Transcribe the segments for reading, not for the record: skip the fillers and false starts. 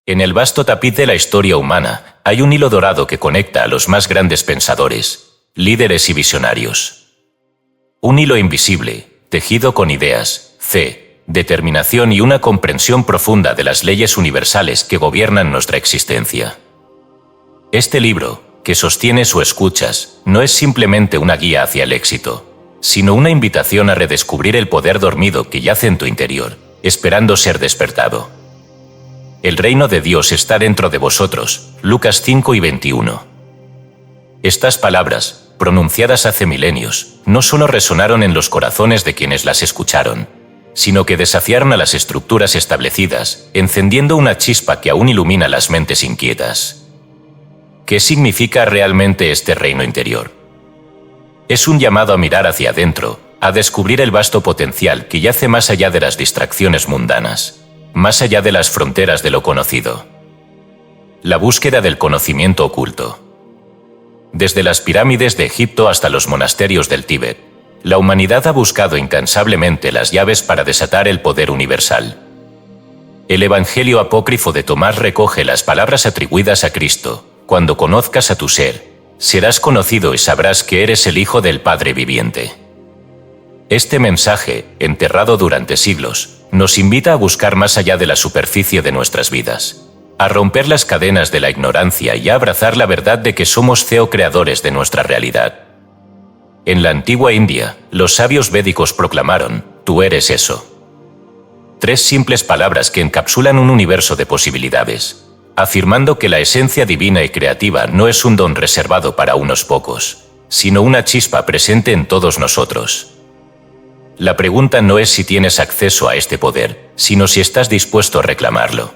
En el vasto tapiz de la historia humana hay un hilo dorado que conecta a los más grandes pensadores, líderes y visionarios. Un hilo invisible, tejido con ideas, fe, determinación y una comprensión profunda de las leyes universales que gobiernan nuestra existencia. Este libro, que sostienes o escuchas, no es simplemente una guía hacia el éxito, sino una invitación a redescubrir el poder dormido que yace en tu interior, esperando ser despertado. El reino de Dios está dentro de vosotros, Lucas 5:21. Estas palabras, pronunciadas hace milenios, no solo resonaron en los corazones de quienes las escucharon, sino que desafiaron a las estructuras establecidas, encendiendo una chispa que aún ilumina las mentes inquietas. ¿Qué significa realmente este reino interior? Es un llamado a mirar hacia adentro, a descubrir el vasto potencial que yace más allá de las distracciones mundanas, más allá de las fronteras de lo conocido. La búsqueda del conocimiento oculto. Desde las pirámides de Egipto hasta los monasterios del Tíbet, la humanidad ha buscado incansablemente las llaves para desatar el poder universal. El Evangelio apócrifo de Tomás recoge las palabras atribuidas a Cristo: cuando conozcas a tu ser, serás conocido y sabrás que eres el Hijo del Padre viviente. Este mensaje, enterrado durante siglos, nos invita a buscar más allá de la superficie de nuestras vidas, a romper las cadenas de la ignorancia y a abrazar la verdad de que somos co-creadores de nuestra realidad. En la antigua India, los sabios védicos proclamaron: tú eres eso. 3 simples palabras que encapsulan un universo de posibilidades, afirmando que la esencia divina y creativa no es un don reservado para unos pocos, sino una chispa presente en todos nosotros. La pregunta no es si tienes acceso a este poder, sino si estás dispuesto a reclamarlo.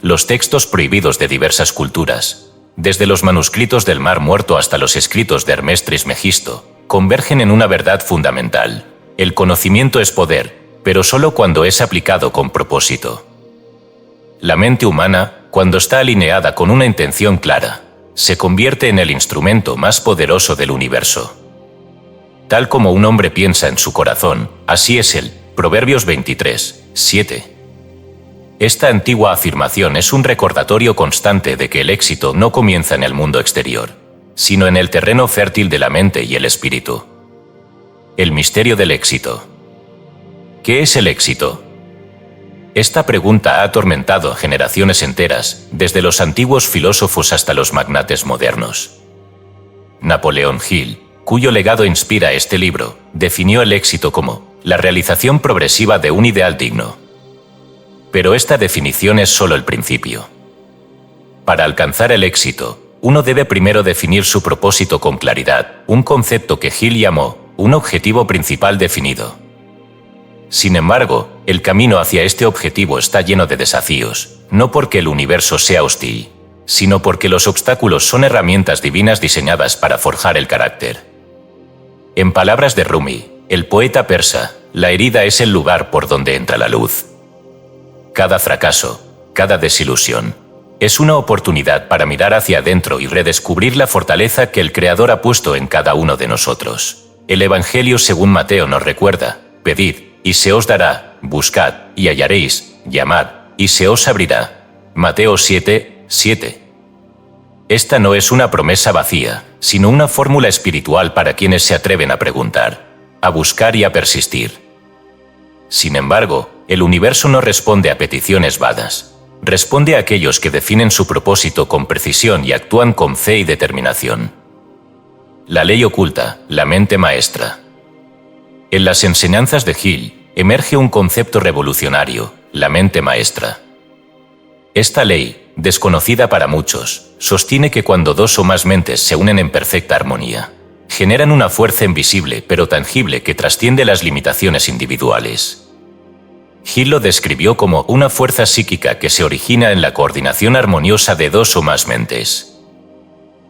Los textos prohibidos de diversas culturas, desde los manuscritos del Mar Muerto hasta los escritos de Hermes Trismegisto, convergen en una verdad fundamental: el conocimiento es poder, pero solo cuando es aplicado con propósito. La mente humana, cuando está alineada con una intención clara, se convierte en el instrumento más poderoso del universo. Tal como un hombre piensa en su corazón, así es él. Proverbios 23:7. Esta antigua afirmación es un recordatorio constante de que el éxito no comienza en el mundo exterior, sino en el terreno fértil de la mente y el espíritu. El misterio del éxito. ¿Qué es el éxito? Esta pregunta ha atormentado a generaciones enteras, desde los antiguos filósofos hasta los magnates modernos. Napoleón Hill, cuyo legado inspira este libro, definió el éxito como la realización progresiva de un ideal digno. Pero esta definición es solo el principio. Para alcanzar el éxito, uno debe primero definir su propósito con claridad, un concepto que Hill llamó un objetivo principal definido. Sin embargo, el camino hacia este objetivo está lleno de desafíos, no porque el universo sea hostil, sino porque los obstáculos son herramientas divinas diseñadas para forjar el carácter. En palabras de Rumi, el poeta persa, la herida es el lugar por donde entra la luz. Cada fracaso, cada desilusión, es una oportunidad para mirar hacia adentro y redescubrir la fortaleza que el Creador ha puesto en cada uno de nosotros. El Evangelio según Mateo nos recuerda: pedid, y se os dará; buscad, y hallaréis; llamad, y se os abrirá. Mateo 7:7. Esta no es una promesa vacía, sino una fórmula espiritual para quienes se atreven a preguntar, a buscar y a persistir. Sin embargo, el universo no responde a peticiones vagas. Responde a aquellos que definen su propósito con precisión y actúan con fe y determinación. La ley oculta, la mente maestra. En las enseñanzas de Hill, emerge un concepto revolucionario: la mente maestra. Esta ley, desconocida para muchos, sostiene que cuando 2 o más mentes se unen en perfecta armonía, generan una fuerza invisible pero tangible que trasciende las limitaciones individuales. Hill lo describió como una fuerza psíquica que se origina en la coordinación armoniosa de 2 o más mentes.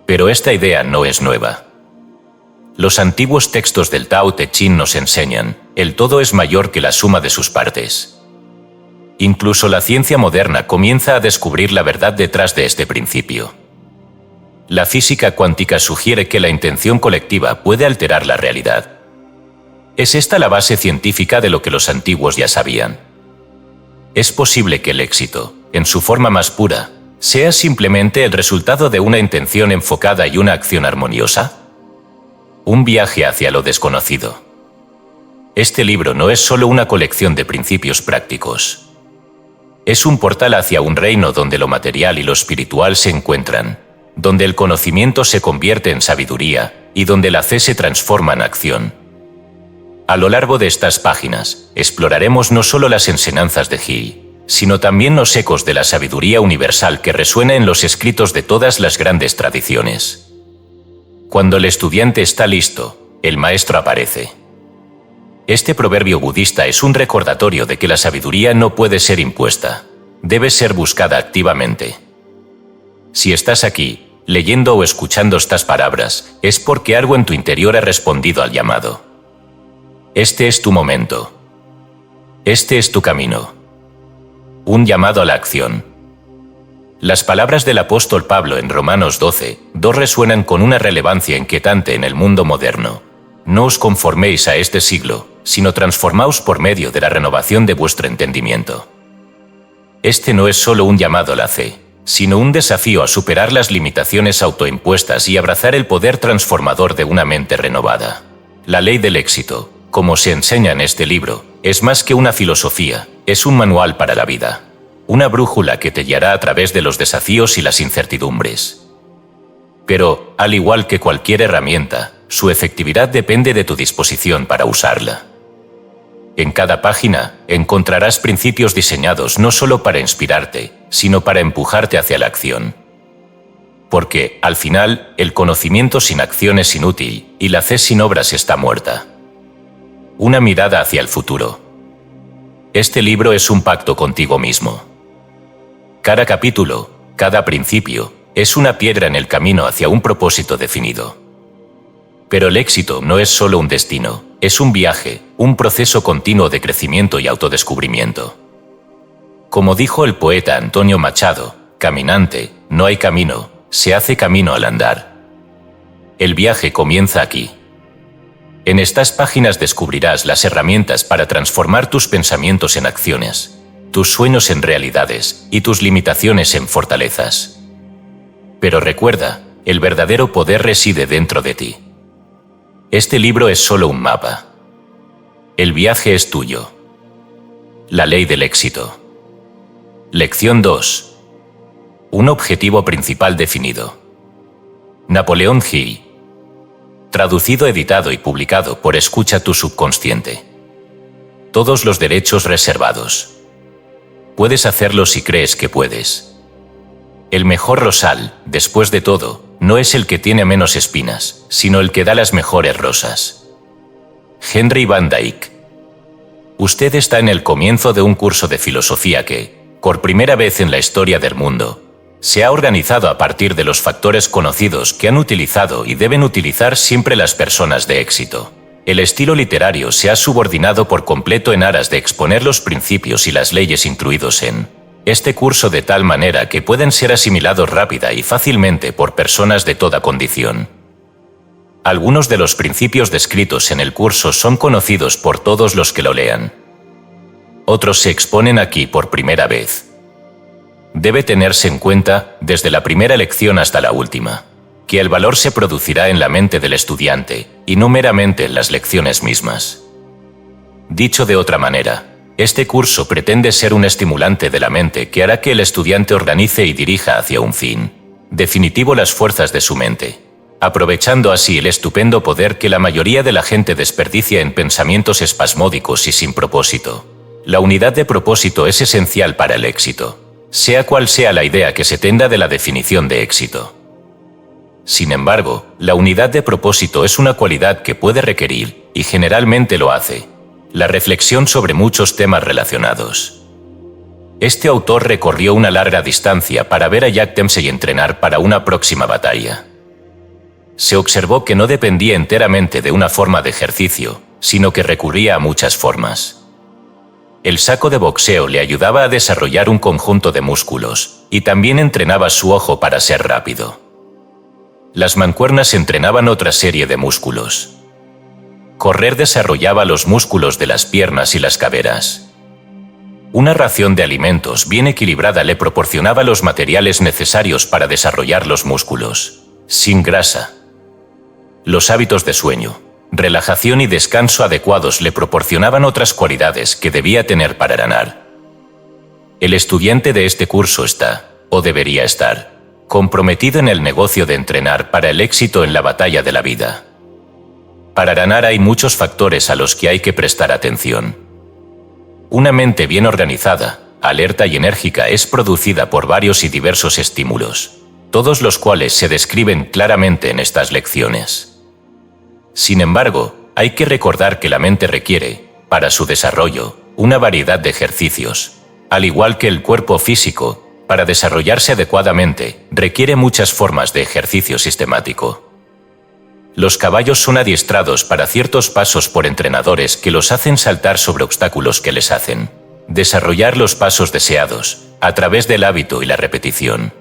Pero esta idea no es nueva. Los antiguos textos del Tao Te Ching nos enseñan: el todo es mayor que la suma de sus partes. Incluso la ciencia moderna comienza a descubrir la verdad detrás de este principio. La física cuántica sugiere que la intención colectiva puede alterar la realidad. ¿Es esta la base científica de lo que los antiguos ya sabían? ¿es posible que el éxito, en su forma más pura, sea simplemente el resultado de una intención enfocada y una acción armoniosa? Un viaje hacia lo desconocido. Este libro no es solo una colección de principios prácticos. Es un portal hacia un reino donde lo material y lo espiritual se encuentran, donde el conocimiento se convierte en sabiduría y donde la fe se transforma en acción. A lo largo de estas páginas, exploraremos no solo las enseñanzas de Hill, sino también los ecos de la sabiduría universal que resuena en los escritos de todas las grandes tradiciones. Cuando el estudiante está listo, el maestro aparece. Este proverbio budista es un recordatorio de que la sabiduría no puede ser impuesta, debe ser buscada activamente. Si estás aquí, leyendo o escuchando estas palabras, es porque algo en tu interior ha respondido al llamado. Este es tu momento. Este es tu camino. Un llamado a la acción. Las palabras del apóstol Pablo en Romanos 12:2 resuenan con una relevancia inquietante en el mundo moderno. No os conforméis a este siglo, sino transformaos por medio de la renovación de vuestro entendimiento. Este no es solo un llamado a la fe, sino un desafío a superar las limitaciones autoimpuestas y abrazar el poder transformador de una mente renovada. La ley del éxito, como se enseña en este libro, es más que una filosofía, es un manual para la vida. Una brújula que te guiará a través de los desafíos y las incertidumbres. Pero, al igual que cualquier herramienta, su efectividad depende de tu disposición para usarla. En cada página, encontrarás principios diseñados no solo para inspirarte, sino para empujarte hacia la acción. Porque, al final, el conocimiento sin acción es inútil, y la fe sin obras está muerta. Una mirada hacia el futuro. Este libro es un pacto contigo mismo. Cada capítulo, cada principio, es una piedra en el camino hacia un propósito definido. Pero el éxito no es solo un destino, es un viaje, un proceso continuo de crecimiento y autodescubrimiento. Como dijo el poeta Antonio Machado, caminante, no hay camino, se hace camino al andar. El viaje comienza aquí. En estas páginas descubrirás las herramientas para transformar tus pensamientos en acciones, tus sueños en realidades y tus limitaciones en fortalezas. Pero recuerda, el verdadero poder reside dentro de ti. Este libro es solo un mapa. El viaje es tuyo. La ley del éxito. Lección 2. Un objetivo principal definido. Napoleón Hill. Traducido, editado y publicado por Escucha tu subconsciente. Todos los derechos reservados. Puedes hacerlo si crees que puedes. El mejor rosal, después de todo, no es el que tiene menos espinas, sino el que da las mejores rosas. Henry Van Dyke. Usted está en el comienzo de un curso de filosofía que, por primera vez en la historia del mundo, se ha organizado a partir de los factores conocidos que han utilizado y deben utilizar siempre las personas de éxito. El estilo literario se ha subordinado por completo en aras de exponer los principios y las leyes incluidos en este curso de tal manera que pueden ser asimilados rápida y fácilmente por personas de toda condición. Algunos de los principios descritos en el curso son conocidos por todos los que lo lean. Otros se exponen aquí por primera vez. Debe tenerse en cuenta, desde la primera lección hasta la última, que el valor se producirá en la mente del estudiante, y no meramente en las lecciones mismas. Dicho de otra manera, este curso pretende ser un estimulante de la mente que hará que el estudiante organice y dirija hacia un fin definitivo las fuerzas de su mente, aprovechando así el estupendo poder que la mayoría de la gente desperdicia en pensamientos espasmódicos y sin propósito. La unidad de propósito es esencial para el éxito, sea cual sea la idea que se tenga de la definición de éxito. Sin embargo, la unidad de propósito es una cualidad que puede requerir, y generalmente lo hace, la reflexión sobre muchos temas relacionados. Este autor recorrió una larga distancia para ver a Jack Dempsey entrenar para una próxima batalla. Se observó que no dependía enteramente de una forma de ejercicio, sino que recurría a muchas formas. El saco de boxeo le ayudaba a desarrollar un conjunto de músculos, y también entrenaba su ojo para ser rápido. Las mancuernas entrenaban otra serie de músculos. Correr desarrollaba los músculos de las piernas y las caderas. Una ración de alimentos bien equilibrada le proporcionaba los materiales necesarios para desarrollar los músculos, sin grasa. Los hábitos de sueño, relajación y descanso adecuados le proporcionaban otras cualidades que debía tener para ganar. El estudiante de este curso está, o debería estar, comprometido en el negocio de entrenar para el éxito en la batalla de la vida. Para ganar hay muchos factores a los que hay que prestar atención. Una mente bien organizada, alerta y enérgica es producida por varios y diversos estímulos, todos los cuales se describen claramente en estas lecciones. Sin embargo, hay que recordar que la mente requiere, para su desarrollo, una variedad de ejercicios. Al igual que el cuerpo físico, para desarrollarse adecuadamente, requiere muchas formas de ejercicio sistemático. Los caballos son adiestrados para ciertos pasos por entrenadores que los hacen saltar sobre obstáculos que les hacen desarrollar los pasos deseados, a través del hábito y la repetición.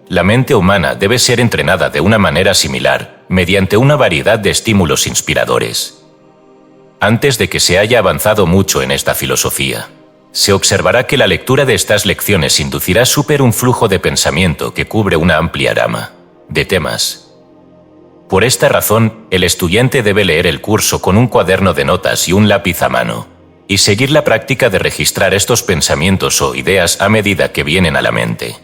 La mente humana debe ser entrenada de una manera similar, mediante una variedad de estímulos inspiradores. Antes de que se haya avanzado mucho en esta filosofía, se observará que la lectura de estas lecciones inducirá un flujo de pensamiento que cubre una amplia gama de temas. Por esta razón, el estudiante debe leer el curso con un cuaderno de notas y un lápiz a mano, y seguir la práctica de registrar estos pensamientos o ideas a medida que vienen a la mente.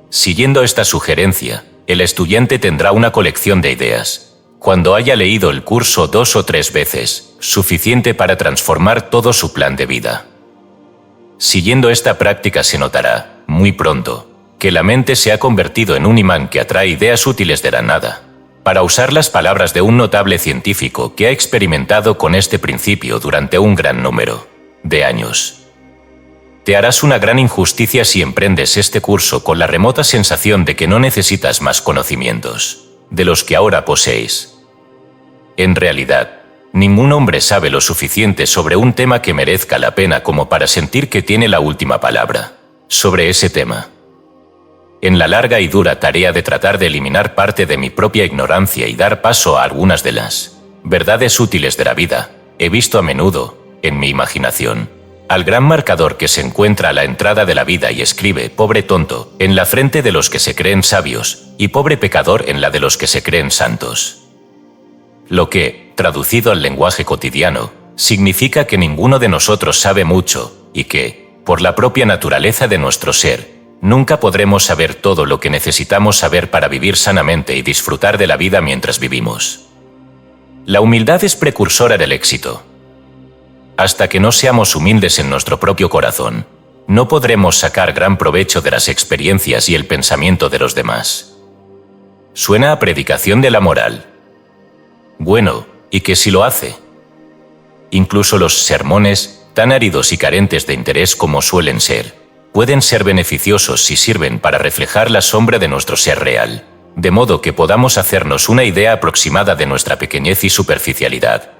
Siguiendo esta sugerencia, el estudiante tendrá una colección de ideas, cuando haya leído el curso 2 o 3 veces, suficiente para transformar todo su plan de vida. Siguiendo esta práctica se notará, muy pronto, que la mente se ha convertido en un imán que atrae ideas útiles de la nada. Para usar las palabras de un notable científico que ha experimentado con este principio durante un gran número de años. Te harás una gran injusticia si emprendes este curso con la remota sensación de que no necesitas más conocimientos de los que ahora poseéis. En realidad, ningún hombre sabe lo suficiente sobre un tema que merezca la pena como para sentir que tiene la última palabra sobre ese tema. En la larga y dura tarea de tratar de eliminar parte de mi propia ignorancia y dar paso a algunas de las verdades útiles de la vida, he visto a menudo, en mi imaginación, al gran marcador que se encuentra a la entrada de la vida y escribe «pobre tonto» en la frente de los que se creen sabios y «pobre pecador» en la de los que se creen santos. Lo que, traducido al lenguaje cotidiano, significa que ninguno de nosotros sabe mucho y que, por la propia naturaleza de nuestro ser, nunca podremos saber todo lo que necesitamos saber para vivir sanamente y disfrutar de la vida mientras vivimos. La humildad es precursora del éxito. Hasta que no seamos humildes en nuestro propio corazón, no podremos sacar gran provecho de las experiencias y el pensamiento de los demás. Suena a predicación de la moral. Bueno, ¿y qué si lo hace? Incluso los sermones, tan áridos y carentes de interés como suelen ser, pueden ser beneficiosos si sirven para reflejar la sombra de nuestro ser real, de modo que podamos hacernos una idea aproximada de nuestra pequeñez y superficialidad.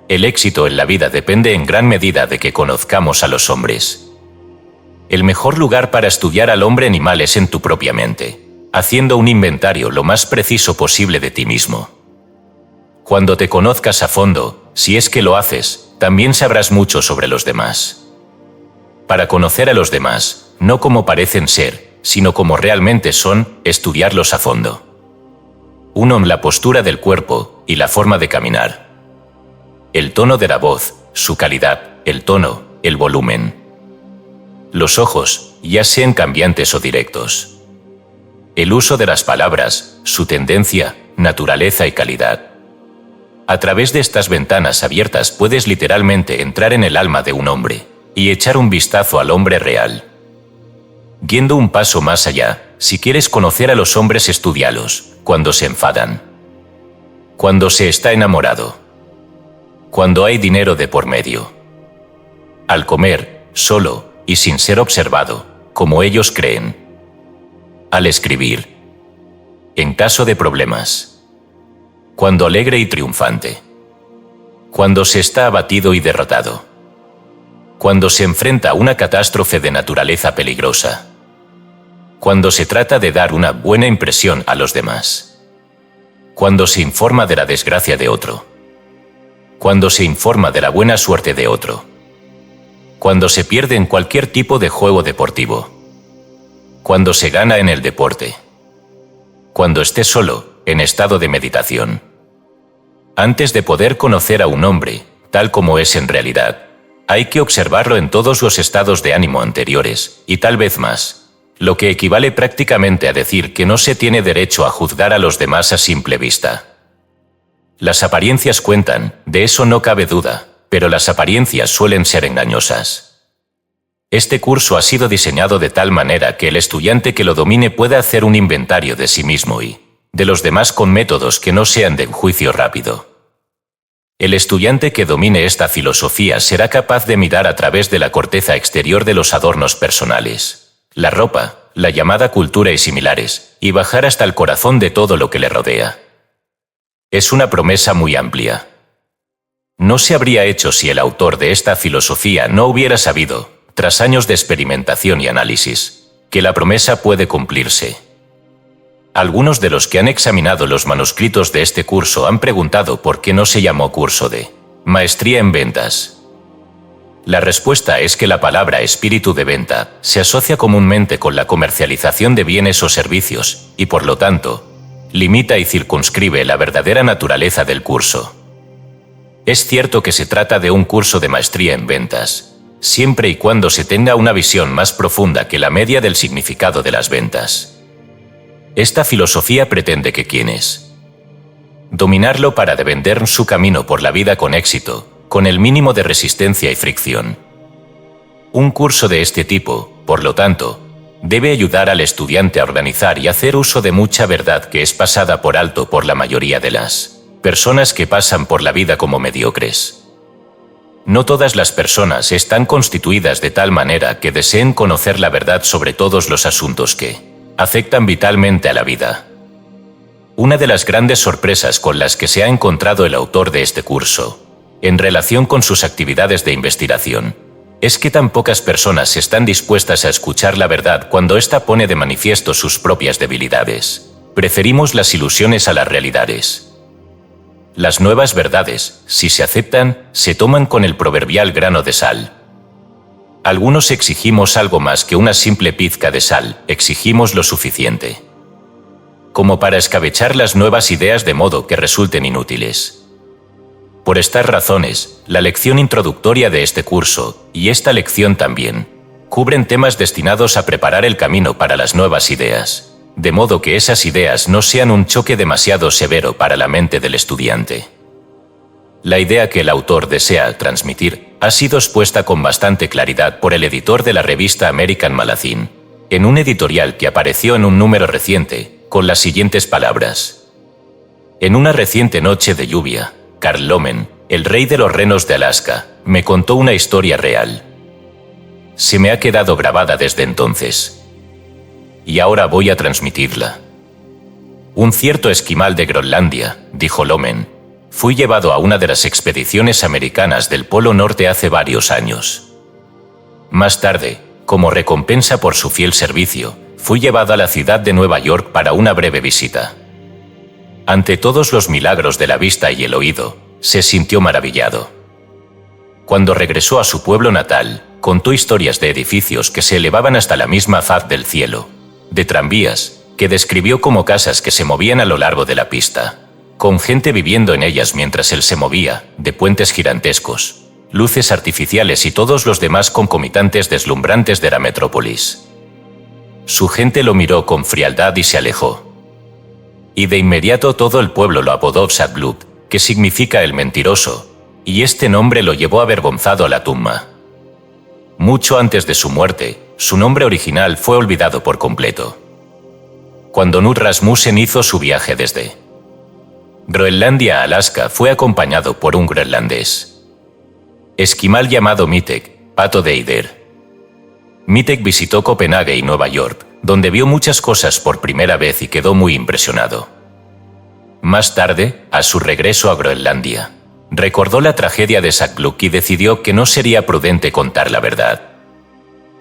El éxito en la vida depende en gran medida de que conozcamos a los hombres. El mejor lugar para estudiar al hombre animal es en tu propia mente, haciendo un inventario lo más preciso posible de ti mismo. Cuando te conozcas a fondo, si es que lo haces, también sabrás mucho sobre los demás. Para conocer a los demás, no como parecen ser, sino como realmente son, estudiarlos a fondo. 1. La postura del cuerpo y la forma de caminar. El tono de la voz, su calidad, el tono, el volumen. Los ojos, ya sean cambiantes o directos. El uso de las palabras, su tendencia, naturaleza y calidad. A través de estas ventanas abiertas puedes literalmente entrar en el alma de un hombre y echar un vistazo al hombre real. Yendo un paso más allá, si quieres conocer a los hombres, estúdialos, cuando se enfadan, cuando se está enamorado, cuando hay dinero de por medio, al comer, solo y sin ser observado, como ellos creen, al escribir, en caso de problemas, cuando alegre y triunfante, cuando se está abatido y derrotado, cuando se enfrenta a una catástrofe de naturaleza peligrosa, cuando se trata de dar una buena impresión a los demás, cuando se informa de la desgracia de otro, cuando se informa de la buena suerte de otro, cuando se pierde en cualquier tipo de juego deportivo, cuando se gana en el deporte, cuando esté solo, en estado de meditación. Antes de poder conocer a un hombre, tal como es en realidad, hay que observarlo en todos los estados de ánimo anteriores, y tal vez más, lo que equivale prácticamente a decir que no se tiene derecho a juzgar a los demás a simple vista. Las apariencias cuentan, de eso no cabe duda, pero las apariencias suelen ser engañosas. Este curso ha sido diseñado de tal manera que el estudiante que lo domine pueda hacer un inventario de sí mismo y de los demás con métodos que no sean de juicio rápido. El estudiante que domine esta filosofía será capaz de mirar a través de la corteza exterior de los adornos personales, la ropa, la llamada cultura y similares, y bajar hasta el corazón de todo lo que le rodea. Es una promesa muy amplia. No se habría hecho si el autor de esta filosofía no hubiera sabido, tras años de experimentación y análisis, que la promesa puede cumplirse. Algunos de los que han examinado los manuscritos de este curso han preguntado por qué no se llamó curso de Maestría en Ventas. La respuesta es que la palabra espíritu de venta se asocia comúnmente con la comercialización de bienes o servicios y, por lo tanto, limita y circunscribe la verdadera naturaleza del curso. Es cierto que se trata de un curso de maestría en ventas, siempre y cuando se tenga una visión más profunda que la media del significado de las ventas. Esta filosofía pretende que quienes dominarlo para de vender su camino por la vida con éxito, con el mínimo de resistencia y fricción. Un curso de este tipo, por lo tanto, debe ayudar al estudiante a organizar y hacer uso de mucha verdad que es pasada por alto por la mayoría de las personas que pasan por la vida como mediocres. No todas las personas están constituidas de tal manera que deseen conocer la verdad sobre todos los asuntos que afectan vitalmente a la vida. Una de las grandes sorpresas con las que se ha encontrado el autor de este curso, en relación con sus actividades de investigación, es que tan pocas personas están dispuestas a escuchar la verdad cuando ésta pone de manifiesto sus propias debilidades. Preferimos las ilusiones a las realidades. Las nuevas verdades, si se aceptan, se toman con el proverbial grano de sal. Algunos exigimos algo más que una simple pizca de sal, exigimos lo suficiente como para escabechar las nuevas ideas de modo que resulten inútiles. Por estas razones, la lección introductoria de este curso, y esta lección también, cubren temas destinados a preparar el camino para las nuevas ideas, de modo que esas ideas no sean un choque demasiado severo para la mente del estudiante. La idea que el autor desea transmitir ha sido expuesta con bastante claridad por el editor de la revista American Magazine, en un editorial que apareció en un número reciente, con las siguientes palabras. En una reciente noche de lluvia, Carl Lomen, el rey de los renos de Alaska, me contó una historia real. Se me ha quedado grabada desde entonces. Y ahora voy a transmitirla. Un cierto esquimal de Groenlandia, dijo Lomen, fui llevado a una de las expediciones americanas del Polo Norte hace varios años. Más tarde, como recompensa por su fiel servicio, fui llevado a la ciudad de Nueva York para una breve visita. Ante todos los milagros de la vista y el oído, se sintió maravillado. Cuando regresó a su pueblo natal, contó historias de edificios que se elevaban hasta la misma faz del cielo, de tranvías, que describió como casas que se movían a lo largo de la pista, con gente viviendo en ellas mientras él se movía, de puentes gigantescos, luces artificiales y todos los demás concomitantes deslumbrantes de la metrópolis. Su gente lo miró con frialdad y se alejó. Y de inmediato todo el pueblo lo apodó Tzadlut, que significa el mentiroso, y este nombre lo llevó avergonzado a la tumba. Mucho antes de su muerte, su nombre original fue olvidado por completo. Cuando Knud Rasmussen hizo su viaje desde Groenlandia a Alaska, fue acompañado por un groenlandés esquimal llamado Mitek, Pato de Eider. Mitek visitó Copenhague y Nueva York, donde vio muchas cosas por primera vez y quedó muy impresionado. Más tarde, a su regreso a Groenlandia, recordó la tragedia de Tzadlut y decidió que no sería prudente contar la verdad.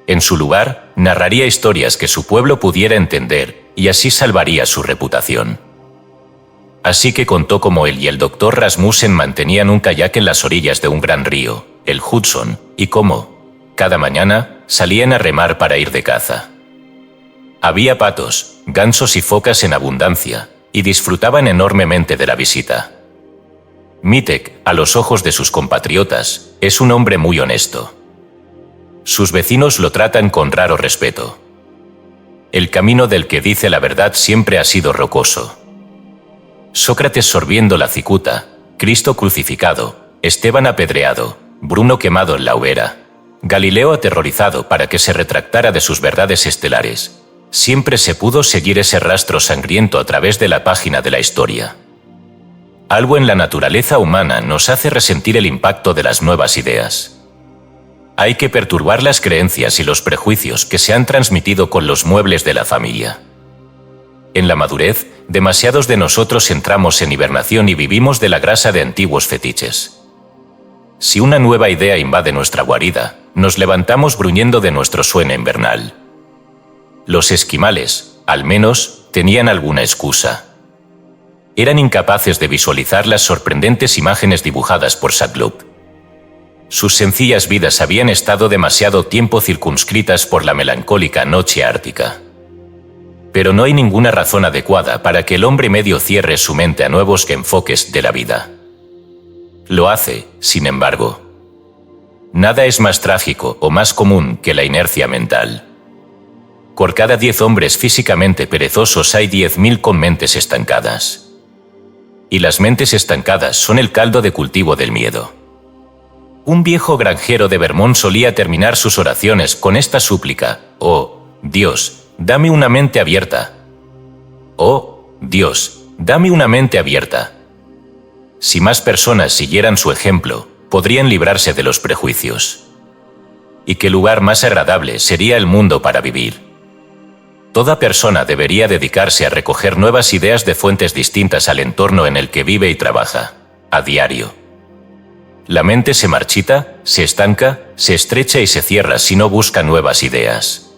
En su lugar, narraría historias que su pueblo pudiera entender y así salvaría su reputación. Así que contó cómo él y el Dr. Rasmussen mantenían un kayak en las orillas de un gran río, el Hudson, y cómo cada mañana, salían a remar para ir de caza. Había patos, gansos y focas en abundancia, y disfrutaban enormemente de la visita. Mitek, a los ojos de sus compatriotas, es un hombre muy honesto. Sus vecinos lo tratan con raro respeto. El camino del que dice la verdad siempre ha sido rocoso. Sócrates sorbiendo la cicuta, Cristo crucificado, Esteban apedreado, Bruno quemado en la hoguera, Galileo aterrorizado para que se retractara de sus verdades estelares. Siempre se pudo seguir ese rastro sangriento a través de la página de la historia. Algo en la naturaleza humana nos hace resentir el impacto de las nuevas ideas. Hay que perturbar las creencias y los prejuicios que se han transmitido con los muebles de la familia. En la madurez, demasiados de nosotros entramos en hibernación y vivimos de la grasa de antiguos fetiches. Si una nueva idea invade nuestra guarida, nos levantamos gruñendo de nuestro sueño invernal. Los esquimales, al menos, tenían alguna excusa. Eran incapaces de visualizar las sorprendentes imágenes dibujadas por Sadloop. Sus sencillas vidas habían estado demasiado tiempo circunscritas por la melancólica noche ártica. Pero no hay ninguna razón adecuada para que el hombre medio cierre su mente a nuevos enfoques de la vida. Lo hace, sin embargo. Nada es más trágico o más común que la inercia mental. Por cada 10 hombres físicamente perezosos hay 10.000 con mentes estancadas. Y las mentes estancadas son el caldo de cultivo del miedo. Un viejo granjero de Vermont solía terminar sus oraciones con esta súplica: «Oh, Dios, dame una mente abierta. Oh, Dios, dame una mente abierta». Si más personas siguieran su ejemplo, podrían librarse de los prejuicios. Y qué lugar más agradable sería el mundo para vivir. Toda persona debería dedicarse a recoger nuevas ideas de fuentes distintas al entorno en el que vive y trabaja, a diario. La mente se marchita, se estanca, se estrecha y se cierra si no busca nuevas ideas.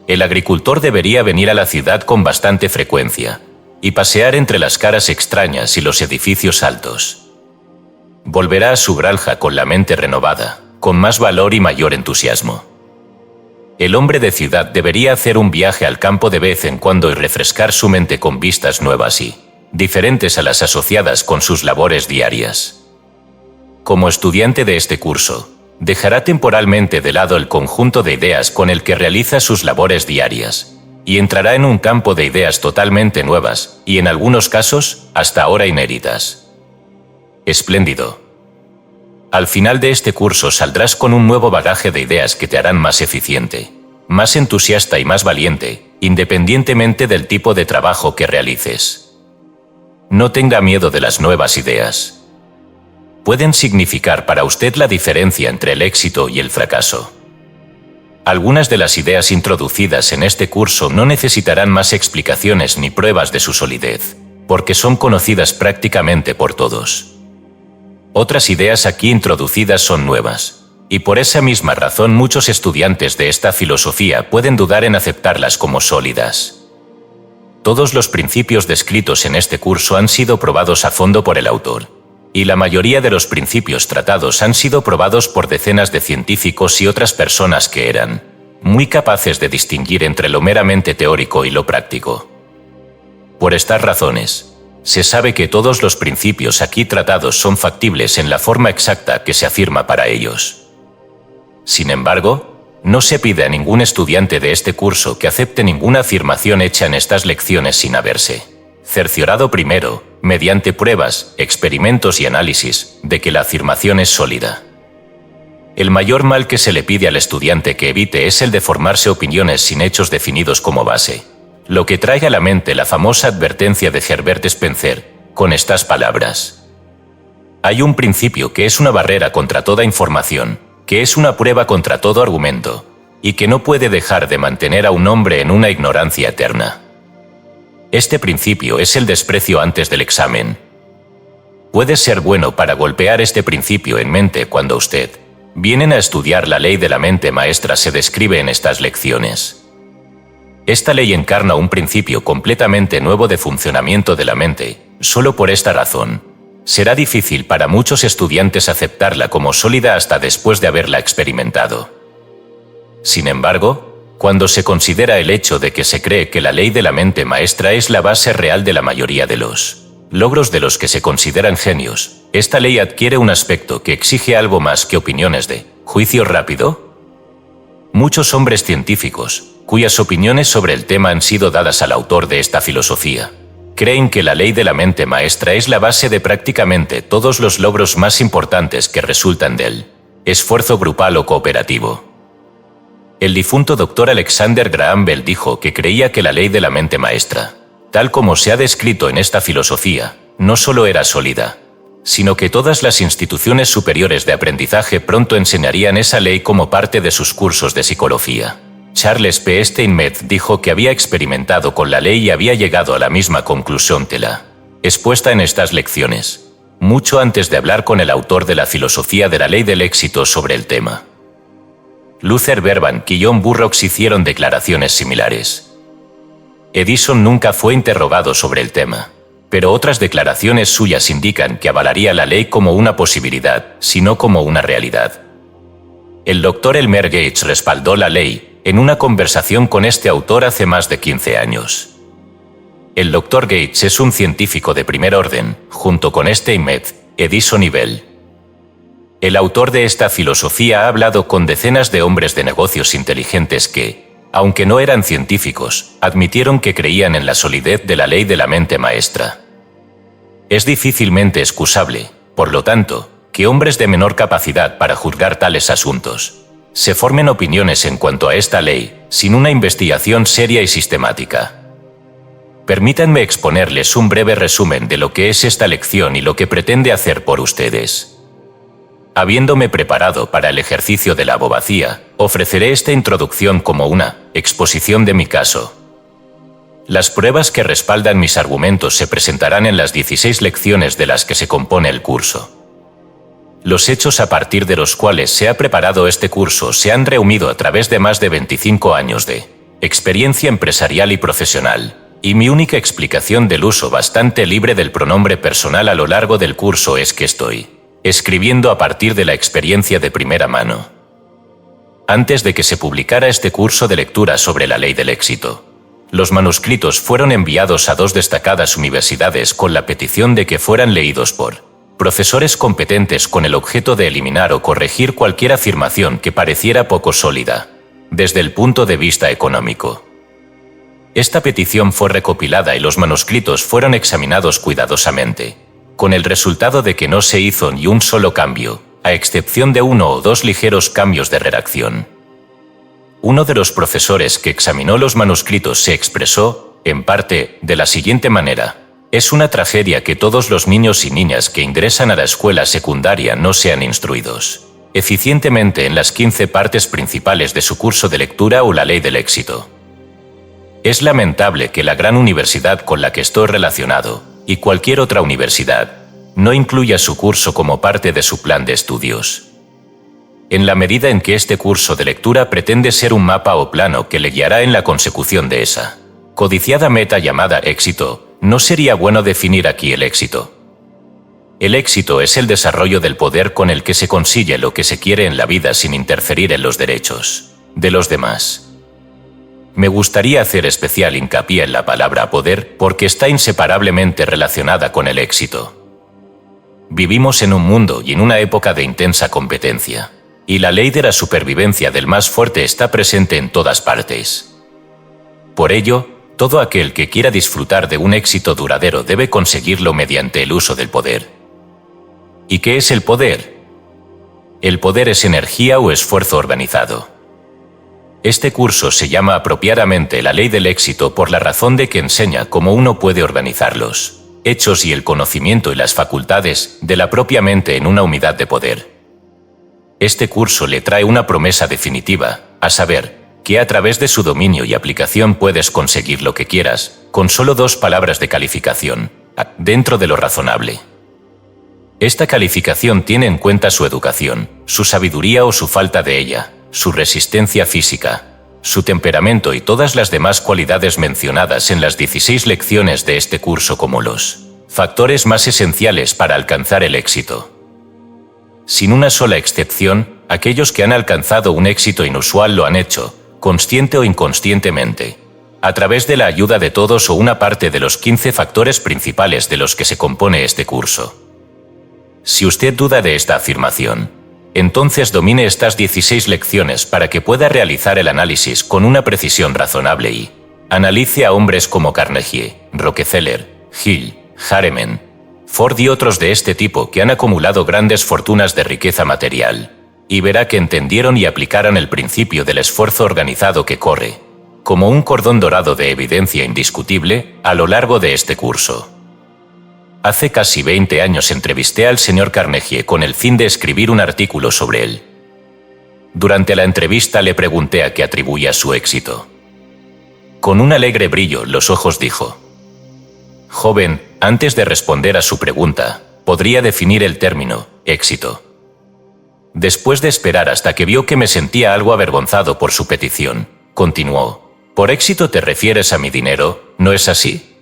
El agricultor debería venir a la ciudad con bastante frecuencia y pasear entre las caras extrañas y los edificios altos. Volverá a su granja con la mente renovada, con más valor y mayor entusiasmo. El hombre de ciudad debería hacer un viaje al campo de vez en cuando y refrescar su mente con vistas nuevas y diferentes a las asociadas con sus labores diarias. Como estudiante de este curso, dejará temporalmente de lado el conjunto de ideas con el que realiza sus labores diarias y entrará en un campo de ideas totalmente nuevas y, en algunos casos, hasta ahora inéditas. Espléndido. Al final de este curso saldrás con un nuevo bagaje de ideas que te harán más eficiente, más entusiasta y más valiente, independientemente del tipo de trabajo que realices. No tenga miedo de las nuevas ideas. Pueden significar para usted la diferencia entre el éxito y el fracaso. Algunas de las ideas introducidas en este curso no necesitarán más explicaciones ni pruebas de su solidez, porque son conocidas prácticamente por todos. Otras ideas aquí introducidas son nuevas, y por esa misma razón muchos estudiantes de esta filosofía pueden dudar en aceptarlas como sólidas. Todos los principios descritos en este curso han sido probados a fondo por el autor, y la mayoría de los principios tratados han sido probados por decenas de científicos y otras personas que eran muy capaces de distinguir entre lo meramente teórico y lo práctico. Por estas razones, se sabe que todos los principios aquí tratados son factibles en la forma exacta que se afirma para ellos. Sin embargo, no se pide a ningún estudiante de este curso que acepte ninguna afirmación hecha en estas lecciones sin haberse cerciorado primero, mediante pruebas, experimentos y análisis, de que la afirmación es sólida. El mayor mal que se le pide al estudiante que evite es el de formarse opiniones sin hechos definidos como base, lo que trae a la mente la famosa advertencia de Herbert Spencer, con estas palabras: hay un principio que es una barrera contra toda información, que es una prueba contra todo argumento, y que no puede dejar de mantener a un hombre en una ignorancia eterna. Este principio es el desprecio antes del examen. Puede ser bueno para golpear este principio en mente cuando usted viene a estudiar la ley de la mente maestra se describe en estas lecciones. Esta ley encarna un principio completamente nuevo de funcionamiento de la mente. Solo por esta razón, será difícil para muchos estudiantes aceptarla como sólida hasta después de haberla experimentado. Sin embargo, cuando se considera el hecho de que se cree que la ley de la mente maestra es la base real de la mayoría de los logros de los que se consideran genios, esta ley adquiere un aspecto que exige algo más que opiniones de juicio rápido. Muchos hombres científicos, cuyas opiniones sobre el tema han sido dadas al autor de esta filosofía, creen que la ley de la mente maestra es la base de prácticamente todos los logros más importantes que resultan del esfuerzo grupal o cooperativo. El difunto Dr. Alexander Graham Bell dijo que creía que la ley de la mente maestra, tal como se ha descrito en esta filosofía, no solo era sólida, sino que todas las instituciones superiores de aprendizaje pronto enseñarían esa ley como parte de sus cursos de psicología. Charles P. Steinmetz dijo que había experimentado con la ley y había llegado a la misma conclusión que la expuesta en estas lecciones, mucho antes de hablar con el autor de la filosofía de la ley del éxito sobre el tema. Luther Burbank y John Burroughs hicieron declaraciones similares. Edison nunca fue interrogado sobre el tema, pero otras declaraciones suyas indican que avalaría la ley como una posibilidad, sino como una realidad. El Dr. Elmer Gates respaldó la ley en una conversación con este autor hace más de 15 años. El Dr. Gates es un científico de primer orden, junto con Steinmetz, Edison y Bell. El autor de esta filosofía ha hablado con decenas de hombres de negocios inteligentes que, aunque no eran científicos, admitieron que creían en la solidez de la ley de la mente maestra. Es difícilmente excusable, por lo tanto, que hombres de menor capacidad para juzgar tales asuntos se formen opiniones en cuanto a esta ley, sin una investigación seria y sistemática. Permítanme exponerles un breve resumen de lo que es esta lección y lo que pretende hacer por ustedes. Habiéndome preparado para el ejercicio de la abogacía, ofreceré esta introducción como una exposición de mi caso. Las pruebas que respaldan mis argumentos se presentarán en las 16 lecciones de las que se compone el curso. Los hechos a partir de los cuales se ha preparado este curso se han reunido a través de más de 25 años de experiencia empresarial y profesional, y mi única explicación del uso bastante libre del pronombre personal a lo largo del curso es que estoy escribiendo a partir de la experiencia de primera mano. Antes de que se publicara este curso de lectura sobre la ley del éxito, los manuscritos fueron enviados a 2 destacadas universidades con la petición de que fueran leídos por profesores competentes con el objeto de eliminar o corregir cualquier afirmación que pareciera poco sólida, desde el punto de vista económico. Esta petición fue recopilada y los manuscritos fueron examinados cuidadosamente, con el resultado de que no se hizo ni un solo cambio, a excepción de 1 o 2 ligeros cambios de redacción. Uno de los profesores que examinó los manuscritos se expresó, en parte, de la siguiente manera: es una tragedia que todos los niños y niñas que ingresan a la escuela secundaria no sean instruidos eficientemente en las 15 partes principales de su curso de lectura o la ley del éxito. Es lamentable que la gran universidad con la que estoy relacionado, y cualquier otra universidad, no incluya su curso como parte de su plan de estudios. En la medida en que este curso de lectura pretende ser un mapa o plano que le guiará en la consecución de esa codiciada meta llamada éxito, no sería bueno definir aquí el éxito. El éxito es el desarrollo del poder con el que se consigue lo que se quiere en la vida sin interferir en los derechos de los demás. Me gustaría hacer especial hincapié en la palabra poder porque está inseparablemente relacionada con el éxito. Vivimos en un mundo y en una época de intensa competencia, y la ley de la supervivencia del más fuerte está presente en todas partes. Por ello, todo aquel que quiera disfrutar de un éxito duradero debe conseguirlo mediante el uso del poder. ¿Y qué es el poder? El poder es energía o esfuerzo organizado. Este curso se llama apropiadamente la ley del éxito por la razón de que enseña cómo uno puede organizar los hechos y el conocimiento y las facultades de la propia mente en una unidad de poder. Este curso le trae una promesa definitiva, a saber, que a través de su dominio y aplicación puedes conseguir lo que quieras, con solo 2 palabras de calificación, dentro de lo razonable. Esta calificación tiene en cuenta su educación, su sabiduría o su falta de ella, su resistencia física, su temperamento y todas las demás cualidades mencionadas en las 16 lecciones de este curso como los factores más esenciales para alcanzar el éxito. Sin una sola excepción, aquellos que han alcanzado un éxito inusual lo han hecho, consciente o inconscientemente, a través de la ayuda de todos o una parte de los 15 factores principales de los que se compone este curso. Si usted duda de esta afirmación, entonces domine estas 16 lecciones para que pueda realizar el análisis con una precisión razonable y analice a hombres como Carnegie, Rockefeller, Hill, Hahnemann, Ford y otros de este tipo que han acumulado grandes fortunas de riqueza material, y verá que entendieron y aplicaron el principio del esfuerzo organizado que corre, como un cordón dorado de evidencia indiscutible, a lo largo de este curso. Hace casi 20 años entrevisté al señor Carnegie con el fin de escribir un artículo sobre él. Durante la entrevista le pregunté a qué atribuía su éxito. Con un alegre brillo los ojos dijo: «Joven, antes de responder a su pregunta, podría definir el término éxito». Después de esperar hasta que vio que me sentía algo avergonzado por su petición, continuó: «Por éxito te refieres a mi dinero, ¿no es así?».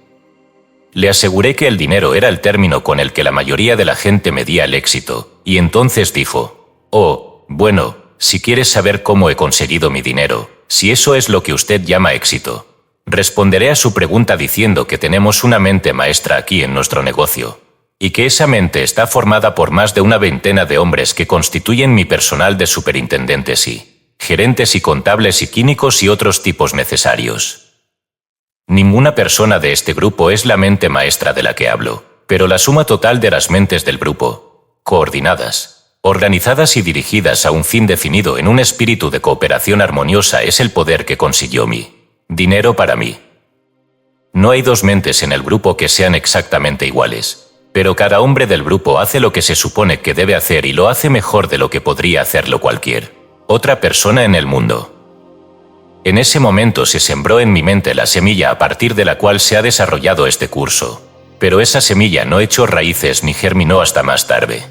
Le aseguré que el dinero era el término con el que la mayoría de la gente medía el éxito, y entonces dijo: «Oh, bueno, si quieres saber cómo he conseguido mi dinero, si eso es lo que usted llama éxito, responderé a su pregunta diciendo que tenemos una mente maestra aquí en nuestro negocio, y que esa mente está formada por más de una veintena de hombres que constituyen mi personal de superintendentes y gerentes y contables y químicos y otros tipos necesarios. Ninguna persona de este grupo es la mente maestra de la que hablo, pero la suma total de las mentes del grupo, coordinadas, organizadas y dirigidas a un fin definido en un espíritu de cooperación armoniosa, es el poder que consiguió mi dinero para mí. No hay dos mentes en el grupo que sean exactamente iguales, pero cada hombre del grupo hace lo que se supone que debe hacer y lo hace mejor de lo que podría hacerlo cualquier otra persona en el mundo. En ese momento se sembró en mi mente la semilla a partir de la cual se ha desarrollado este curso, pero esa semilla no echó raíces ni germinó hasta más tarde.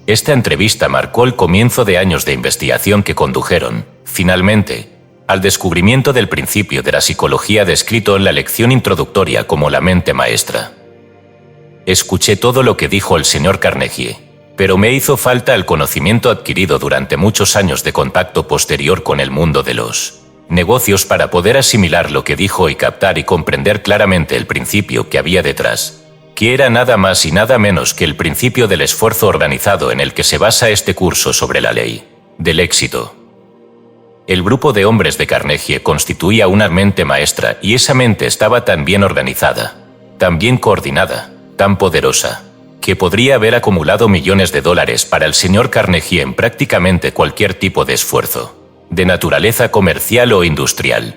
Esta entrevista marcó el comienzo de años de investigación que condujeron, finalmente, al descubrimiento del principio de la psicología descrito en la lección introductoria como la mente maestra. Escuché todo lo que dijo el señor Carnegie, pero me hizo falta el conocimiento adquirido durante muchos años de contacto posterior con el mundo de los negocios para poder asimilar lo que dijo y captar y comprender claramente el principio que había detrás, que era nada más y nada menos que el principio del esfuerzo organizado en el que se basa este curso sobre la ley del éxito. El grupo de hombres de Carnegie constituía una mente maestra y esa mente estaba tan bien organizada, tan bien coordinada, tan poderosa, que podría haber acumulado millones de dólares para el señor Carnegie en prácticamente cualquier tipo de esfuerzo, de naturaleza comercial o industrial.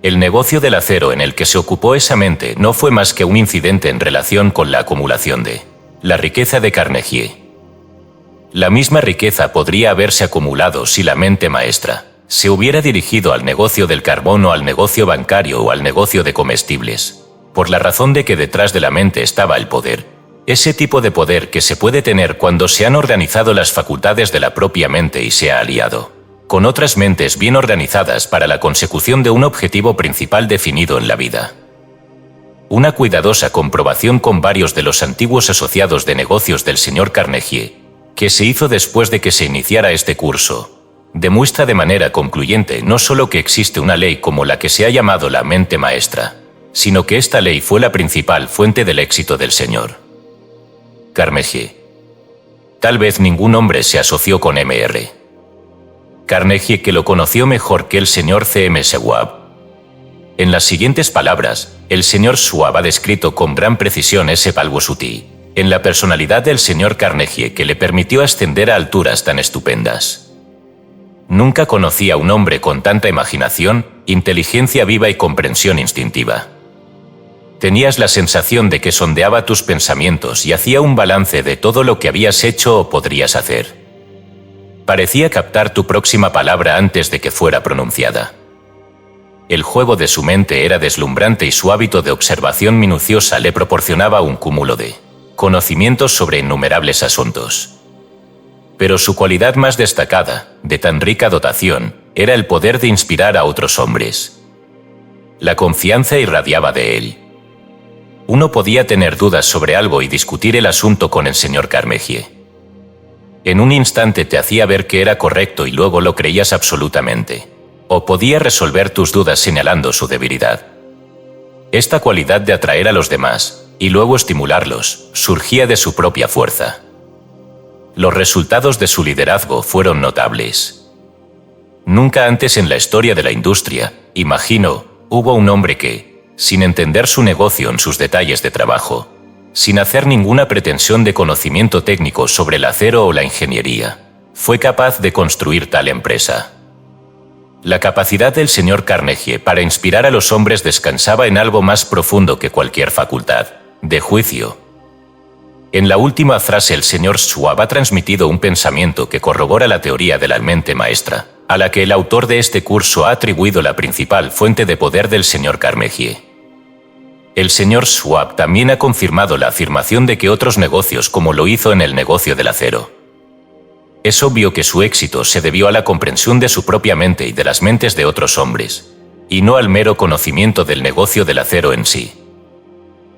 El negocio del acero en el que se ocupó esa mente no fue más que un incidente en relación con la acumulación de la riqueza de Carnegie. La misma riqueza podría haberse acumulado si la mente maestra se hubiera dirigido al negocio del carbón o al negocio bancario o al negocio de comestibles, por la razón de que detrás de la mente estaba el poder, ese tipo de poder que se puede tener cuando se han organizado las facultades de la propia mente y se ha aliado con otras mentes bien organizadas para la consecución de un objetivo principal definido en la vida. Una cuidadosa comprobación con varios de los antiguos asociados de negocios del señor Carnegie, que se hizo después de que se iniciara este curso, demuestra de manera concluyente no solo que existe una ley como la que se ha llamado la mente maestra, sino que esta ley fue la principal fuente del éxito del señor Carnegie. Tal vez ningún hombre se asoció con Mr. Carnegie que lo conoció mejor que el señor C.M. Schwab. En las siguientes palabras, el señor Schwab ha descrito con gran precisión ese Valvosutí en la personalidad del señor Carnegie que le permitió ascender a alturas tan estupendas. Nunca conocí a un hombre con tanta imaginación, inteligencia viva y comprensión instintiva. Tenías la sensación de que sondeaba tus pensamientos y hacía un balance de todo lo que habías hecho o podrías hacer. Parecía captar tu próxima palabra antes de que fuera pronunciada. El juego de su mente era deslumbrante y su hábito de observación minuciosa le proporcionaba un cúmulo de conocimientos sobre innumerables asuntos. Pero su cualidad más destacada, de tan rica dotación, era el poder de inspirar a otros hombres. La confianza irradiaba de él. Uno podía tener dudas sobre algo y discutir el asunto con el señor Carnegie. En un instante te hacía ver que era correcto y luego lo creías absolutamente. O podía resolver tus dudas señalando su debilidad. Esta cualidad de atraer a los demás, y luego estimularlos, surgía de su propia fuerza. Los resultados de su liderazgo fueron notables. Nunca antes en la historia de la industria, imagino, hubo un hombre que, sin entender su negocio en sus detalles de trabajo, sin hacer ninguna pretensión de conocimiento técnico sobre el acero o la ingeniería, fue capaz de construir tal empresa. La capacidad del señor Carnegie para inspirar a los hombres descansaba en algo más profundo que cualquier facultad de juicio. En la última frase el señor Schwab ha transmitido un pensamiento que corrobora la teoría de la mente maestra, a la que el autor de este curso ha atribuido la principal fuente de poder del señor Carnegie. El señor Schwab también ha confirmado la afirmación de que otros negocios como lo hizo en el negocio del acero. Es obvio que su éxito se debió a la comprensión de su propia mente y de las mentes de otros hombres, y no al mero conocimiento del negocio del acero en sí.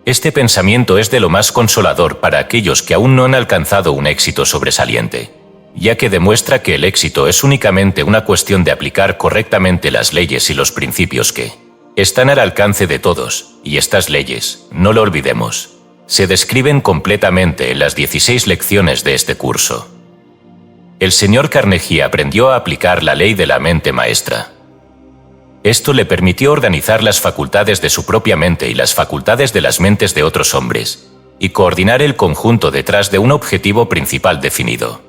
Este pensamiento es de lo más consolador para aquellos que aún no han alcanzado un éxito sobresaliente, ya que demuestra que el éxito es únicamente una cuestión de aplicar correctamente las leyes y los principios que están al alcance de todos, y estas leyes, no lo olvidemos, se describen completamente en las 16 lecciones de este curso. El señor Carnegie aprendió a aplicar la ley de la mente maestra. Esto le permitió organizar las facultades de su propia mente y las facultades de las mentes de otros hombres, y coordinar el conjunto detrás de un objetivo principal definido.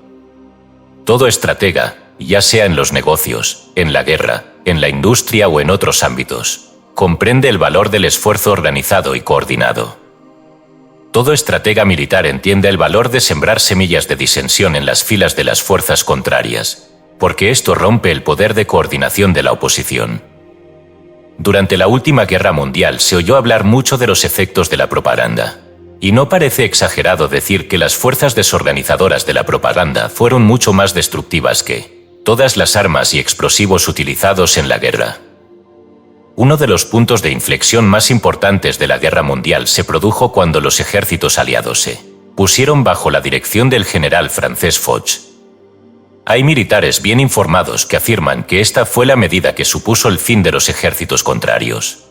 Todo estratega, ya sea en los negocios, en la guerra, en la industria o en otros ámbitos, comprende el valor del esfuerzo organizado y coordinado. Todo estratega militar entiende el valor de sembrar semillas de disensión en las filas de las fuerzas contrarias, porque esto rompe el poder de coordinación de la oposición. Durante la última guerra mundial se oyó hablar mucho de los efectos de la propaganda, y no parece exagerado decir que las fuerzas desorganizadoras de la propaganda fueron mucho más destructivas que todas las armas y explosivos utilizados en la guerra. Uno de los puntos de inflexión más importantes de la guerra mundial se produjo cuando los ejércitos aliados se pusieron bajo la dirección del general francés Foch. Hay militares bien informados que afirman que esta fue la medida que supuso el fin de los ejércitos contrarios.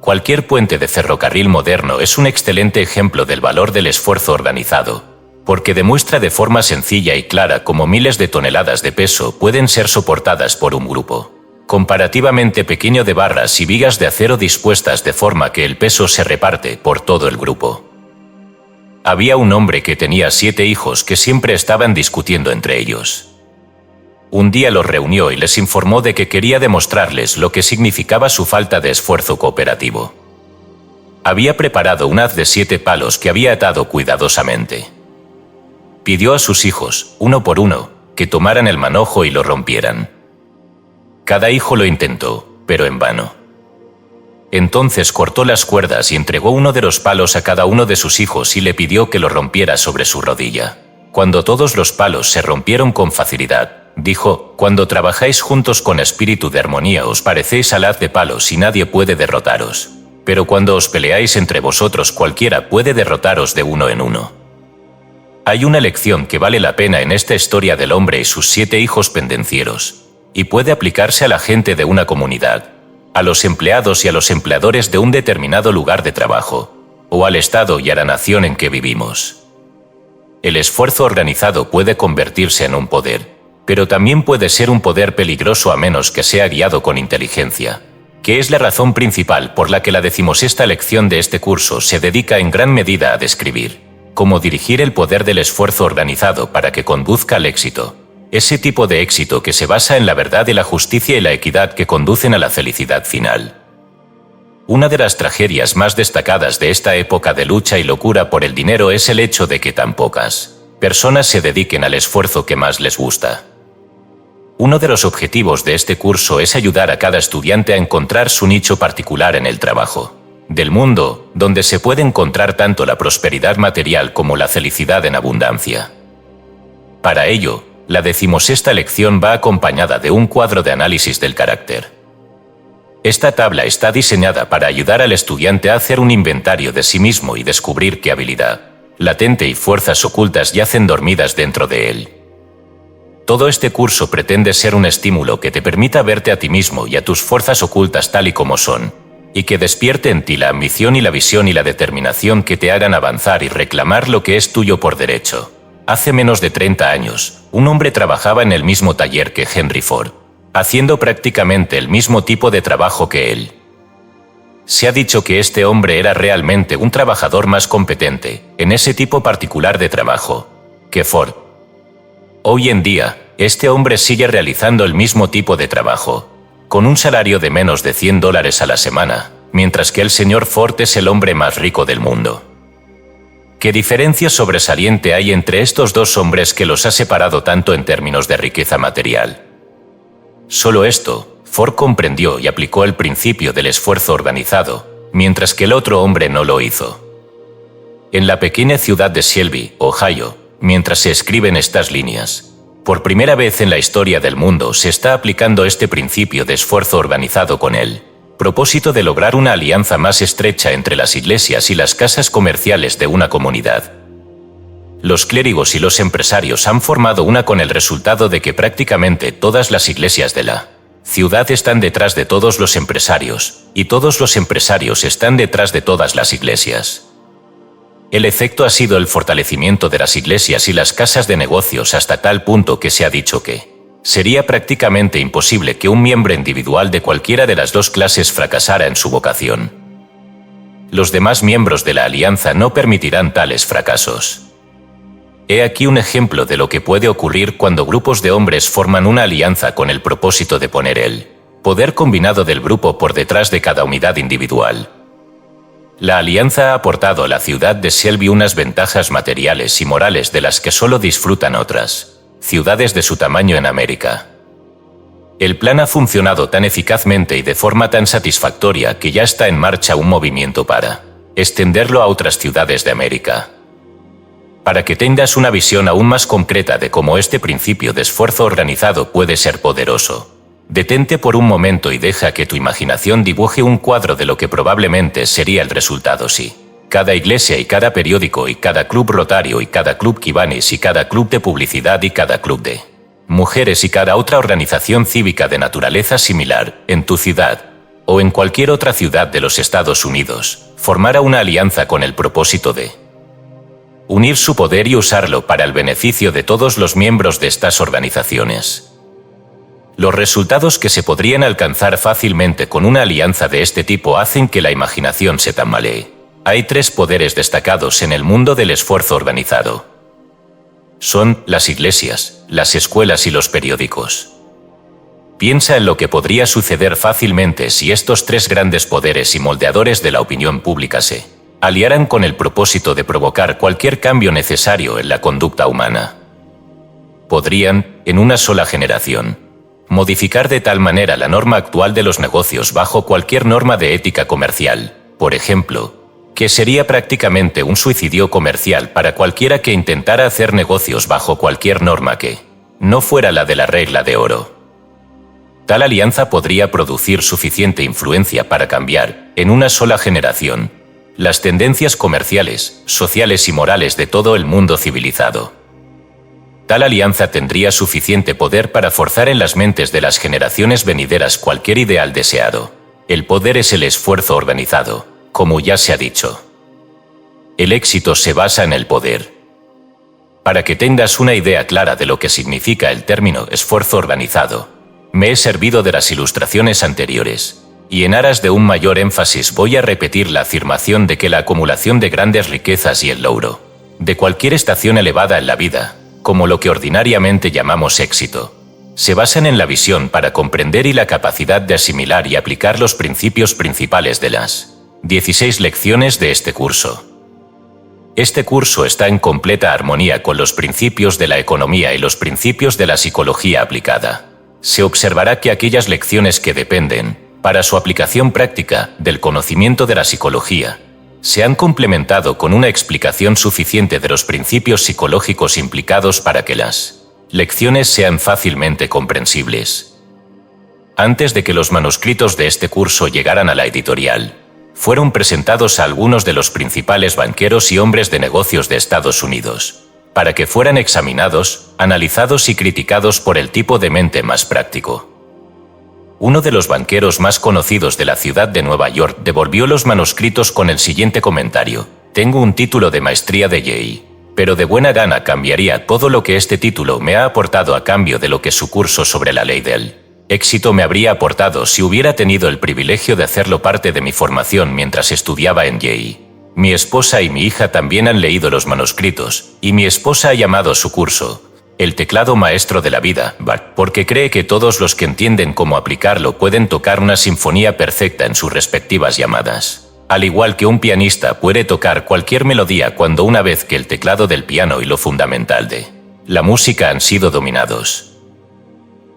Cualquier puente de ferrocarril moderno es un excelente ejemplo del valor del esfuerzo organizado, porque demuestra de forma sencilla y clara cómo miles de toneladas de peso pueden ser soportadas por un grupo comparativamente pequeño de barras y vigas de acero dispuestas de forma que el peso se reparte por todo el grupo. Había un hombre que tenía 7 hijos que siempre estaban discutiendo entre ellos. Un día los reunió y les informó de que quería demostrarles lo que significaba su falta de esfuerzo cooperativo. Había preparado un haz de 7 palos que había atado cuidadosamente. Pidió a sus hijos, uno por uno, que tomaran el manojo y lo rompieran. Cada hijo lo intentó, pero en vano. Entonces cortó las cuerdas y entregó uno de los palos a cada uno de sus hijos y le pidió que lo rompiera sobre su rodilla. Cuando todos los palos se rompieron con facilidad, dijo: cuando trabajáis juntos con espíritu de armonía os parecéis al haz de palos y nadie puede derrotaros. Pero cuando os peleáis entre vosotros cualquiera puede derrotaros de uno en uno. Hay una lección que vale la pena en esta historia del hombre y sus 7 hijos pendencieros, y puede aplicarse a la gente de una comunidad, a los empleados y a los empleadores de un determinado lugar de trabajo, o al Estado y a la nación en que vivimos. El esfuerzo organizado puede convertirse en un poder, pero también puede ser un poder peligroso a menos que sea guiado con inteligencia, que es la razón principal por la que la 16ª lección de este curso se dedica en gran medida a describir cómo dirigir el poder del esfuerzo organizado para que conduzca al éxito. Ese tipo de éxito que se basa en la verdad y la justicia y la equidad que conducen a la felicidad final. Una de las tragedias más destacadas de esta época de lucha y locura por el dinero es el hecho de que tan pocas personas se dediquen al esfuerzo que más les gusta. Uno de los objetivos de este curso es ayudar a cada estudiante a encontrar su nicho particular en el trabajo del mundo, donde se puede encontrar tanto la prosperidad material como la felicidad en abundancia. Para ello, la 16ª lección va acompañada de un cuadro de análisis del carácter. Esta tabla está diseñada para ayudar al estudiante a hacer un inventario de sí mismo y descubrir qué habilidad latente y fuerzas ocultas yacen dormidas dentro de él. Todo este curso pretende ser un estímulo que te permita verte a ti mismo y a tus fuerzas ocultas tal y como son, y que despierte en ti la ambición y la visión y la determinación que te hagan avanzar y reclamar lo que es tuyo por derecho. Hace menos de 30 años, un hombre trabajaba en el mismo taller que Henry Ford, haciendo prácticamente el mismo tipo de trabajo que él. Se ha dicho que este hombre era realmente un trabajador más competente en ese tipo particular de trabajo que Ford. Hoy en día, este hombre sigue realizando el mismo tipo de trabajo, con un salario de menos de $100 a la semana, mientras que el señor Ford es el hombre más rico del mundo. ¿Qué diferencia sobresaliente hay entre estos dos hombres que los ha separado tanto en términos de riqueza material? Solo esto, Ford comprendió y aplicó el principio del esfuerzo organizado, mientras que el otro hombre no lo hizo. En la pequeña ciudad de Shelby, Ohio, mientras se escriben estas líneas, por primera vez en la historia del mundo se está aplicando este principio de esfuerzo organizado con el propósito de lograr una alianza más estrecha entre las iglesias y las casas comerciales de una comunidad. Los clérigos y los empresarios han formado una con el resultado de que prácticamente todas las iglesias de la ciudad están detrás de todos los empresarios, y todos los empresarios están detrás de todas las iglesias. El efecto ha sido el fortalecimiento de las iglesias y las casas de negocios hasta tal punto que se ha dicho que sería prácticamente imposible que un miembro individual de cualquiera de las dos clases fracasara en su vocación. Los demás miembros de la alianza no permitirán tales fracasos. He aquí un ejemplo de lo que puede ocurrir cuando grupos de hombres forman una alianza con el propósito de poner el poder combinado del grupo por detrás de cada unidad individual. La alianza ha aportado a la ciudad de Shelby unas ventajas materiales y morales de las que solo disfrutan otras ciudades de su tamaño en América. El plan ha funcionado tan eficazmente y de forma tan satisfactoria que ya está en marcha un movimiento para extenderlo a otras ciudades de América. Para que tengas una visión aún más concreta de cómo este principio de esfuerzo organizado puede ser poderoso, detente por un momento y deja que tu imaginación dibuje un cuadro de lo que probablemente sería el resultado si cada iglesia y cada periódico y cada club rotario y cada club Kiwanis y cada club de publicidad y cada club de mujeres y cada otra organización cívica de naturaleza similar en tu ciudad o en cualquier otra ciudad de los Estados Unidos formara una alianza con el propósito de unir su poder y usarlo para el beneficio de todos los miembros de estas organizaciones. Los resultados que se podrían alcanzar fácilmente con una alianza de este tipo hacen que la imaginación se tambalee. Hay tres poderes destacados en el mundo del esfuerzo organizado. Son las iglesias, las escuelas y los periódicos. Piensa en lo que podría suceder fácilmente si estos tres grandes poderes y moldeadores de la opinión pública se aliaran con el propósito de provocar cualquier cambio necesario en la conducta humana. Podrían, en una sola generación, modificar de tal manera la norma actual de los negocios bajo cualquier norma de ética comercial, por ejemplo, que sería prácticamente un suicidio comercial para cualquiera que intentara hacer negocios bajo cualquier norma que no fuera la de la regla de oro. Tal alianza podría producir suficiente influencia para cambiar, en una sola generación, las tendencias comerciales, sociales y morales de todo el mundo civilizado. Tal alianza tendría suficiente poder para forzar en las mentes de las generaciones venideras cualquier ideal deseado. El poder es el esfuerzo organizado, como ya se ha dicho. El éxito se basa en el poder. Para que tengas una idea clara de lo que significa el término esfuerzo organizado, me he servido de las ilustraciones anteriores, y en aras de un mayor énfasis voy a repetir la afirmación de que la acumulación de grandes riquezas y el logro de cualquier estación elevada en la vida, como lo que ordinariamente llamamos éxito, se basan en la visión para comprender y la capacidad de asimilar y aplicar los principios principales de las 16 lecciones de este curso. Este curso está en completa armonía con los principios de la economía y los principios de la psicología aplicada. Se observará que aquellas lecciones que dependen, para su aplicación práctica, del conocimiento de la psicología, se han complementado con una explicación suficiente de los principios psicológicos implicados para que las lecciones sean fácilmente comprensibles. Antes de que los manuscritos de este curso llegaran a la editorial, fueron presentados a algunos de los principales banqueros y hombres de negocios de Estados Unidos, para que fueran examinados, analizados y criticados por el tipo de mente más práctico. Uno de los banqueros más conocidos de la ciudad de Nueva York devolvió los manuscritos con el siguiente comentario: «Tengo un título de maestría de Yale, pero de buena gana cambiaría todo lo que este título me ha aportado a cambio de lo que su curso sobre la ley del éxito me habría aportado si hubiera tenido el privilegio de hacerlo parte de mi formación mientras estudiaba en Yale. Mi esposa y mi hija también han leído los manuscritos, y mi esposa ha llamado su curso el teclado maestro de la vida, porque cree que todos los que entienden cómo aplicarlo pueden tocar una sinfonía perfecta en sus respectivas llamadas. Al igual que un pianista puede tocar cualquier melodía cuando una vez que el teclado del piano y lo fundamental de la música han sido dominados.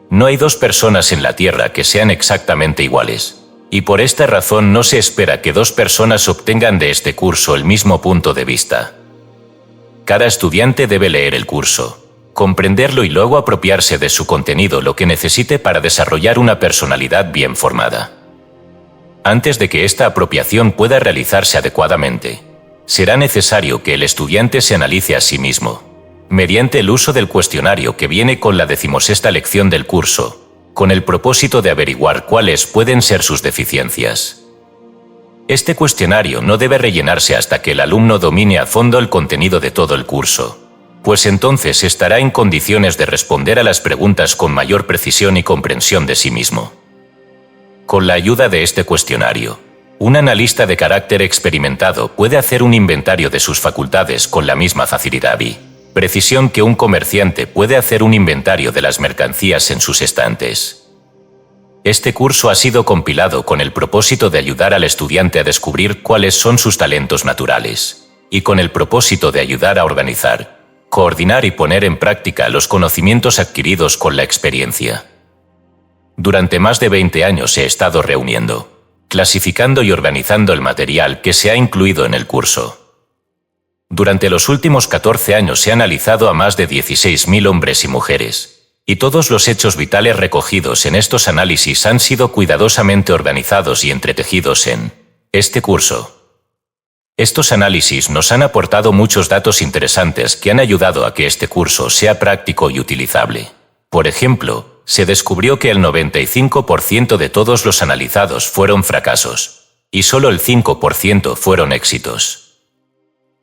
No hay dos personas en la Tierra que sean exactamente iguales, y por esta razón no se espera que dos personas obtengan de este curso el mismo punto de vista. Cada estudiante debe leer el curso, comprenderlo y luego apropiarse de su contenido lo que necesite para desarrollar una personalidad bien formada. Antes de que esta apropiación pueda realizarse adecuadamente, será necesario que el estudiante se analice a sí mismo, mediante el uso del cuestionario que viene con la 16ª lección del curso, con el propósito de averiguar cuáles pueden ser sus deficiencias. Este cuestionario no debe rellenarse hasta que el alumno domine a fondo el contenido de todo el curso, pues entonces estará en condiciones de responder a las preguntas con mayor precisión y comprensión de sí mismo. Con la ayuda de este cuestionario, un analista de carácter experimentado puede hacer un inventario de sus facultades con la misma facilidad y precisión que un comerciante puede hacer un inventario de las mercancías en sus estantes. Este curso ha sido compilado con el propósito de ayudar al estudiante a descubrir cuáles son sus talentos naturales, y con el propósito de ayudar a organizar, coordinar y poner en práctica los conocimientos adquiridos con la experiencia. Durante más de 20 años he estado reuniendo, clasificando y organizando el material que se ha incluido en el curso. Durante los últimos 14 años se ha analizado a más de 16.000 hombres y mujeres, y todos los hechos vitales recogidos en estos análisis han sido cuidadosamente organizados y entretejidos en este curso. Estos análisis nos han aportado muchos datos interesantes que han ayudado a que este curso sea práctico y utilizable. Por ejemplo, se descubrió que el 95% de todos los analizados fueron fracasos, y solo el 5% fueron éxitos.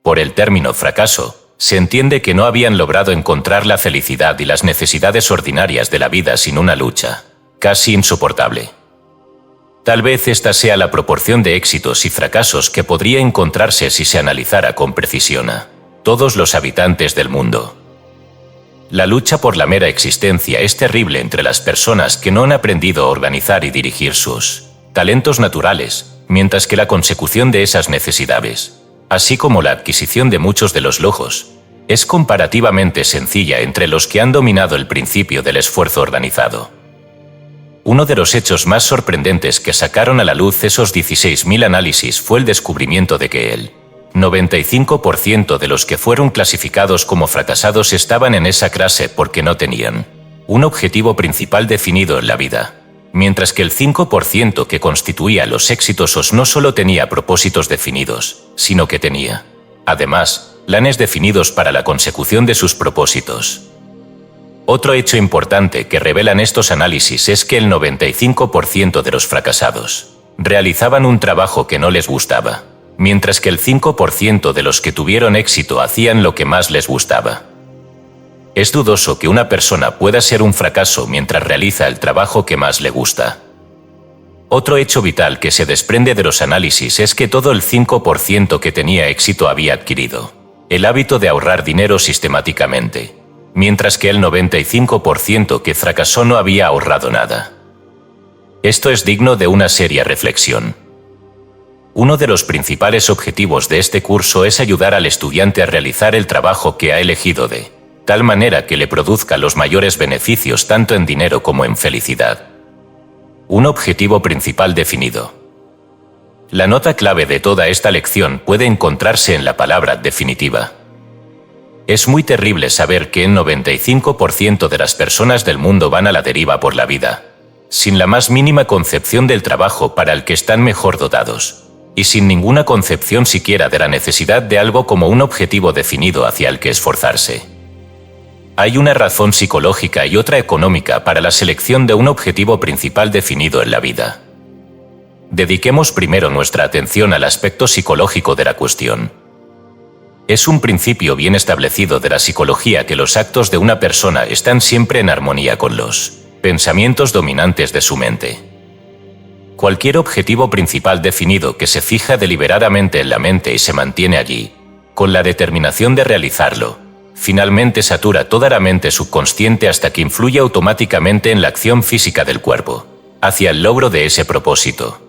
Por el término fracaso, se entiende que no habían logrado encontrar la felicidad y las necesidades ordinarias de la vida sin una lucha casi insoportable. Tal vez esta sea la proporción de éxitos y fracasos que podría encontrarse si se analizara con precisión a todos los habitantes del mundo. La lucha por la mera existencia es terrible entre las personas que no han aprendido a organizar y dirigir sus talentos naturales, mientras que la consecución de esas necesidades, así como la adquisición de muchos de los lujos, es comparativamente sencilla entre los que han dominado el principio del esfuerzo organizado. Uno de los hechos más sorprendentes que sacaron a la luz esos 16.000 análisis fue el descubrimiento de que el 95% de los que fueron clasificados como fracasados estaban en esa clase porque no tenían un objetivo principal definido en la vida, mientras que el 5% que constituía los exitosos no solo tenía propósitos definidos, sino que tenía, además, planes definidos para la consecución de sus propósitos. Otro hecho importante que revelan estos análisis es que el 95% de los fracasados realizaban un trabajo que no les gustaba, mientras que el 5% de los que tuvieron éxito hacían lo que más les gustaba. Es dudoso que una persona pueda ser un fracaso mientras realiza el trabajo que más le gusta. Otro hecho vital que se desprende de los análisis es que todo el 5% que tenía éxito había adquirido el hábito de ahorrar dinero sistemáticamente, mientras que el 95% que fracasó no había ahorrado nada. Esto es digno de una seria reflexión. Uno de los principales objetivos de este curso es ayudar al estudiante a realizar el trabajo que ha elegido de tal manera que le produzca los mayores beneficios tanto en dinero como en felicidad. Un objetivo principal definido. La nota clave de toda esta lección puede encontrarse en la palabra definitiva. Es muy terrible saber que el 95% de las personas del mundo van a la deriva por la vida, sin la más mínima concepción del trabajo para el que están mejor dotados, y sin ninguna concepción siquiera de la necesidad de algo como un objetivo definido hacia el que esforzarse. Hay una razón psicológica y otra económica para la selección de un objetivo principal definido en la vida. Dediquemos primero nuestra atención al aspecto psicológico de la cuestión. Es un principio bien establecido de la psicología que los actos de una persona están siempre en armonía con los pensamientos dominantes de su mente. Cualquier objetivo principal definido que se fija deliberadamente en la mente y se mantiene allí, con la determinación de realizarlo, finalmente satura toda la mente subconsciente hasta que influye automáticamente en la acción física del cuerpo, hacia el logro de ese propósito.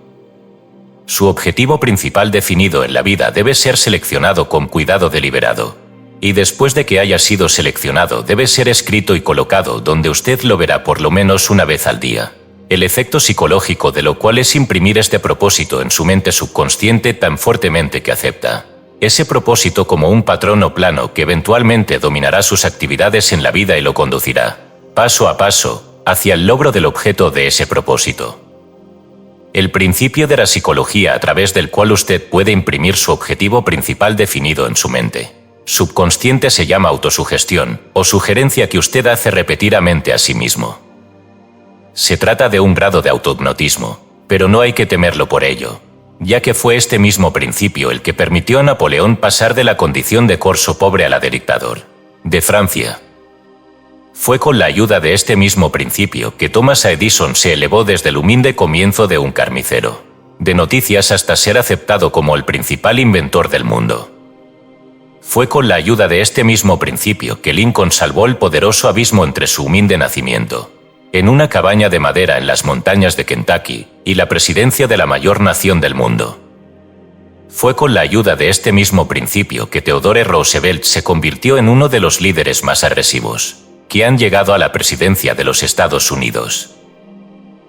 Su objetivo principal definido en la vida debe ser seleccionado con cuidado deliberado, y después de que haya sido seleccionado debe ser escrito y colocado donde usted lo verá por lo menos una vez al día. El efecto psicológico de lo cual es imprimir este propósito en su mente subconsciente tan fuertemente que acepta ese propósito como un patrón o plano que eventualmente dominará sus actividades en la vida y lo conducirá, paso a paso, hacia el logro del objeto de ese propósito. El principio de la psicología a través del cual usted puede imprimir su objetivo principal definido en su mente subconsciente se llama autosugestión, o sugerencia que usted hace repetidamente a sí mismo. Se trata de un grado de autohipnotismo, pero no hay que temerlo por ello, ya que fue este mismo principio el que permitió a Napoleón pasar de la condición de corso pobre a la de dictador de Francia. Fue con la ayuda de este mismo principio que Thomas Edison se elevó desde el humilde comienzo de un carnicero de noticias hasta ser aceptado como el principal inventor del mundo. Fue con la ayuda de este mismo principio que Lincoln salvó el poderoso abismo entre su humilde nacimiento, en una cabaña de madera en las montañas de Kentucky, y la presidencia de la mayor nación del mundo. Fue con la ayuda de este mismo principio que Theodore Roosevelt se convirtió en uno de los líderes más agresivos que han llegado a la presidencia de los Estados Unidos.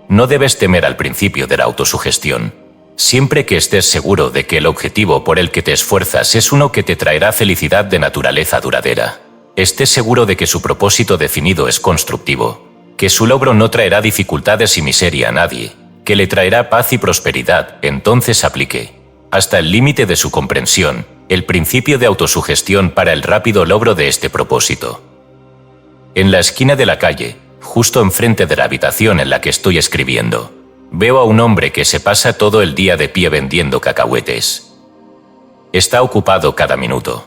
No debes temer al principio de la autosugestión, siempre que estés seguro de que el objetivo por el que te esfuerzas es uno que te traerá felicidad de naturaleza duradera. Estés seguro de que su propósito definido es constructivo, que su logro no traerá dificultades y miseria a nadie, que le traerá paz y prosperidad. Entonces aplique, hasta el límite de su comprensión, el principio de autosugestión para el rápido logro de este propósito. En la esquina de la calle, justo enfrente de la habitación en la que estoy escribiendo, veo a un hombre que se pasa todo el día de pie vendiendo cacahuetes. Está ocupado cada minuto.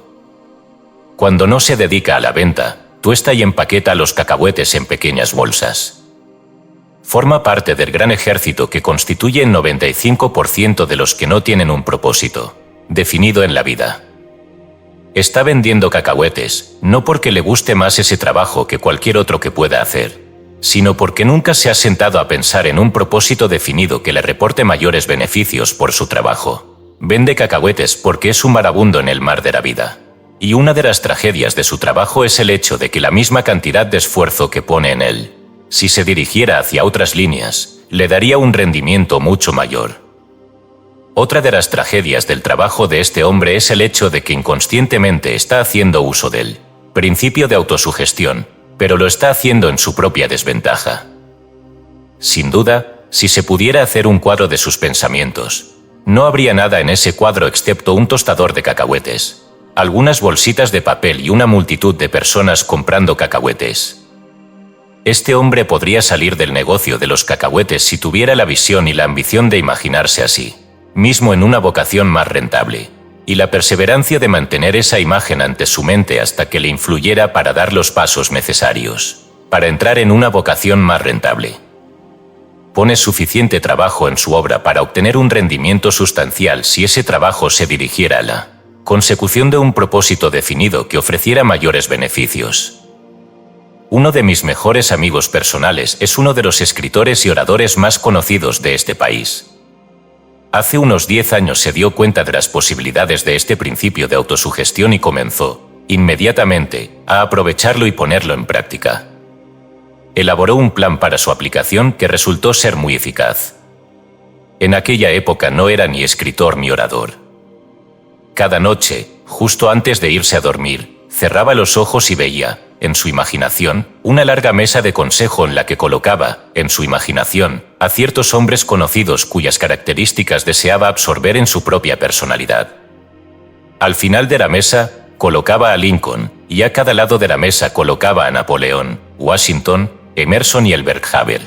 Cuando no se dedica a la venta, tuesta y empaqueta los cacahuetes en pequeñas bolsas. Forma parte del gran ejército que constituye el 95% de los que no tienen un propósito definido en la vida. Está vendiendo cacahuetes, no porque le guste más ese trabajo que cualquier otro que pueda hacer, sino porque nunca se ha sentado a pensar en un propósito definido que le reporte mayores beneficios por su trabajo. Vende cacahuetes porque es un vagabundo en el mar de la vida. Y una de las tragedias de su trabajo es el hecho de que la misma cantidad de esfuerzo que pone en él, si se dirigiera hacia otras líneas, le daría un rendimiento mucho mayor. Otra de las tragedias del trabajo de este hombre es el hecho de que inconscientemente está haciendo uso del principio de autosugestión, pero lo está haciendo en su propia desventaja. Sin duda, si se pudiera hacer un cuadro de sus pensamientos, no habría nada en ese cuadro excepto un tostador de cacahuetes, algunas bolsitas de papel y una multitud de personas comprando cacahuetes. Este hombre podría salir del negocio de los cacahuetes si tuviera la visión y la ambición de imaginarse así mismo en una vocación más rentable, y la perseverancia de mantener esa imagen ante su mente hasta que le influyera para dar los pasos necesarios para entrar en una vocación más rentable. Pone suficiente trabajo en su obra para obtener un rendimiento sustancial si ese trabajo se dirigiera a la consecución de un propósito definido que ofreciera mayores beneficios. Uno de mis mejores amigos personales es uno de los escritores y oradores más conocidos de este país. Hace unos 10 años se dio cuenta de las posibilidades de este principio de autosugestión y comenzó, inmediatamente, a aprovecharlo y ponerlo en práctica. Elaboró un plan para su aplicación que resultó ser muy eficaz. En aquella época no era ni escritor ni orador. Cada noche, justo antes de irse a dormir, cerraba los ojos y veía, en su imaginación, una larga mesa de consejo en la que colocaba, en su imaginación, a ciertos hombres conocidos cuyas características deseaba absorber en su propia personalidad. Al final de la mesa, colocaba a Lincoln, y a cada lado de la mesa colocaba a Napoleón, Washington, Emerson y Elbert Hubbard.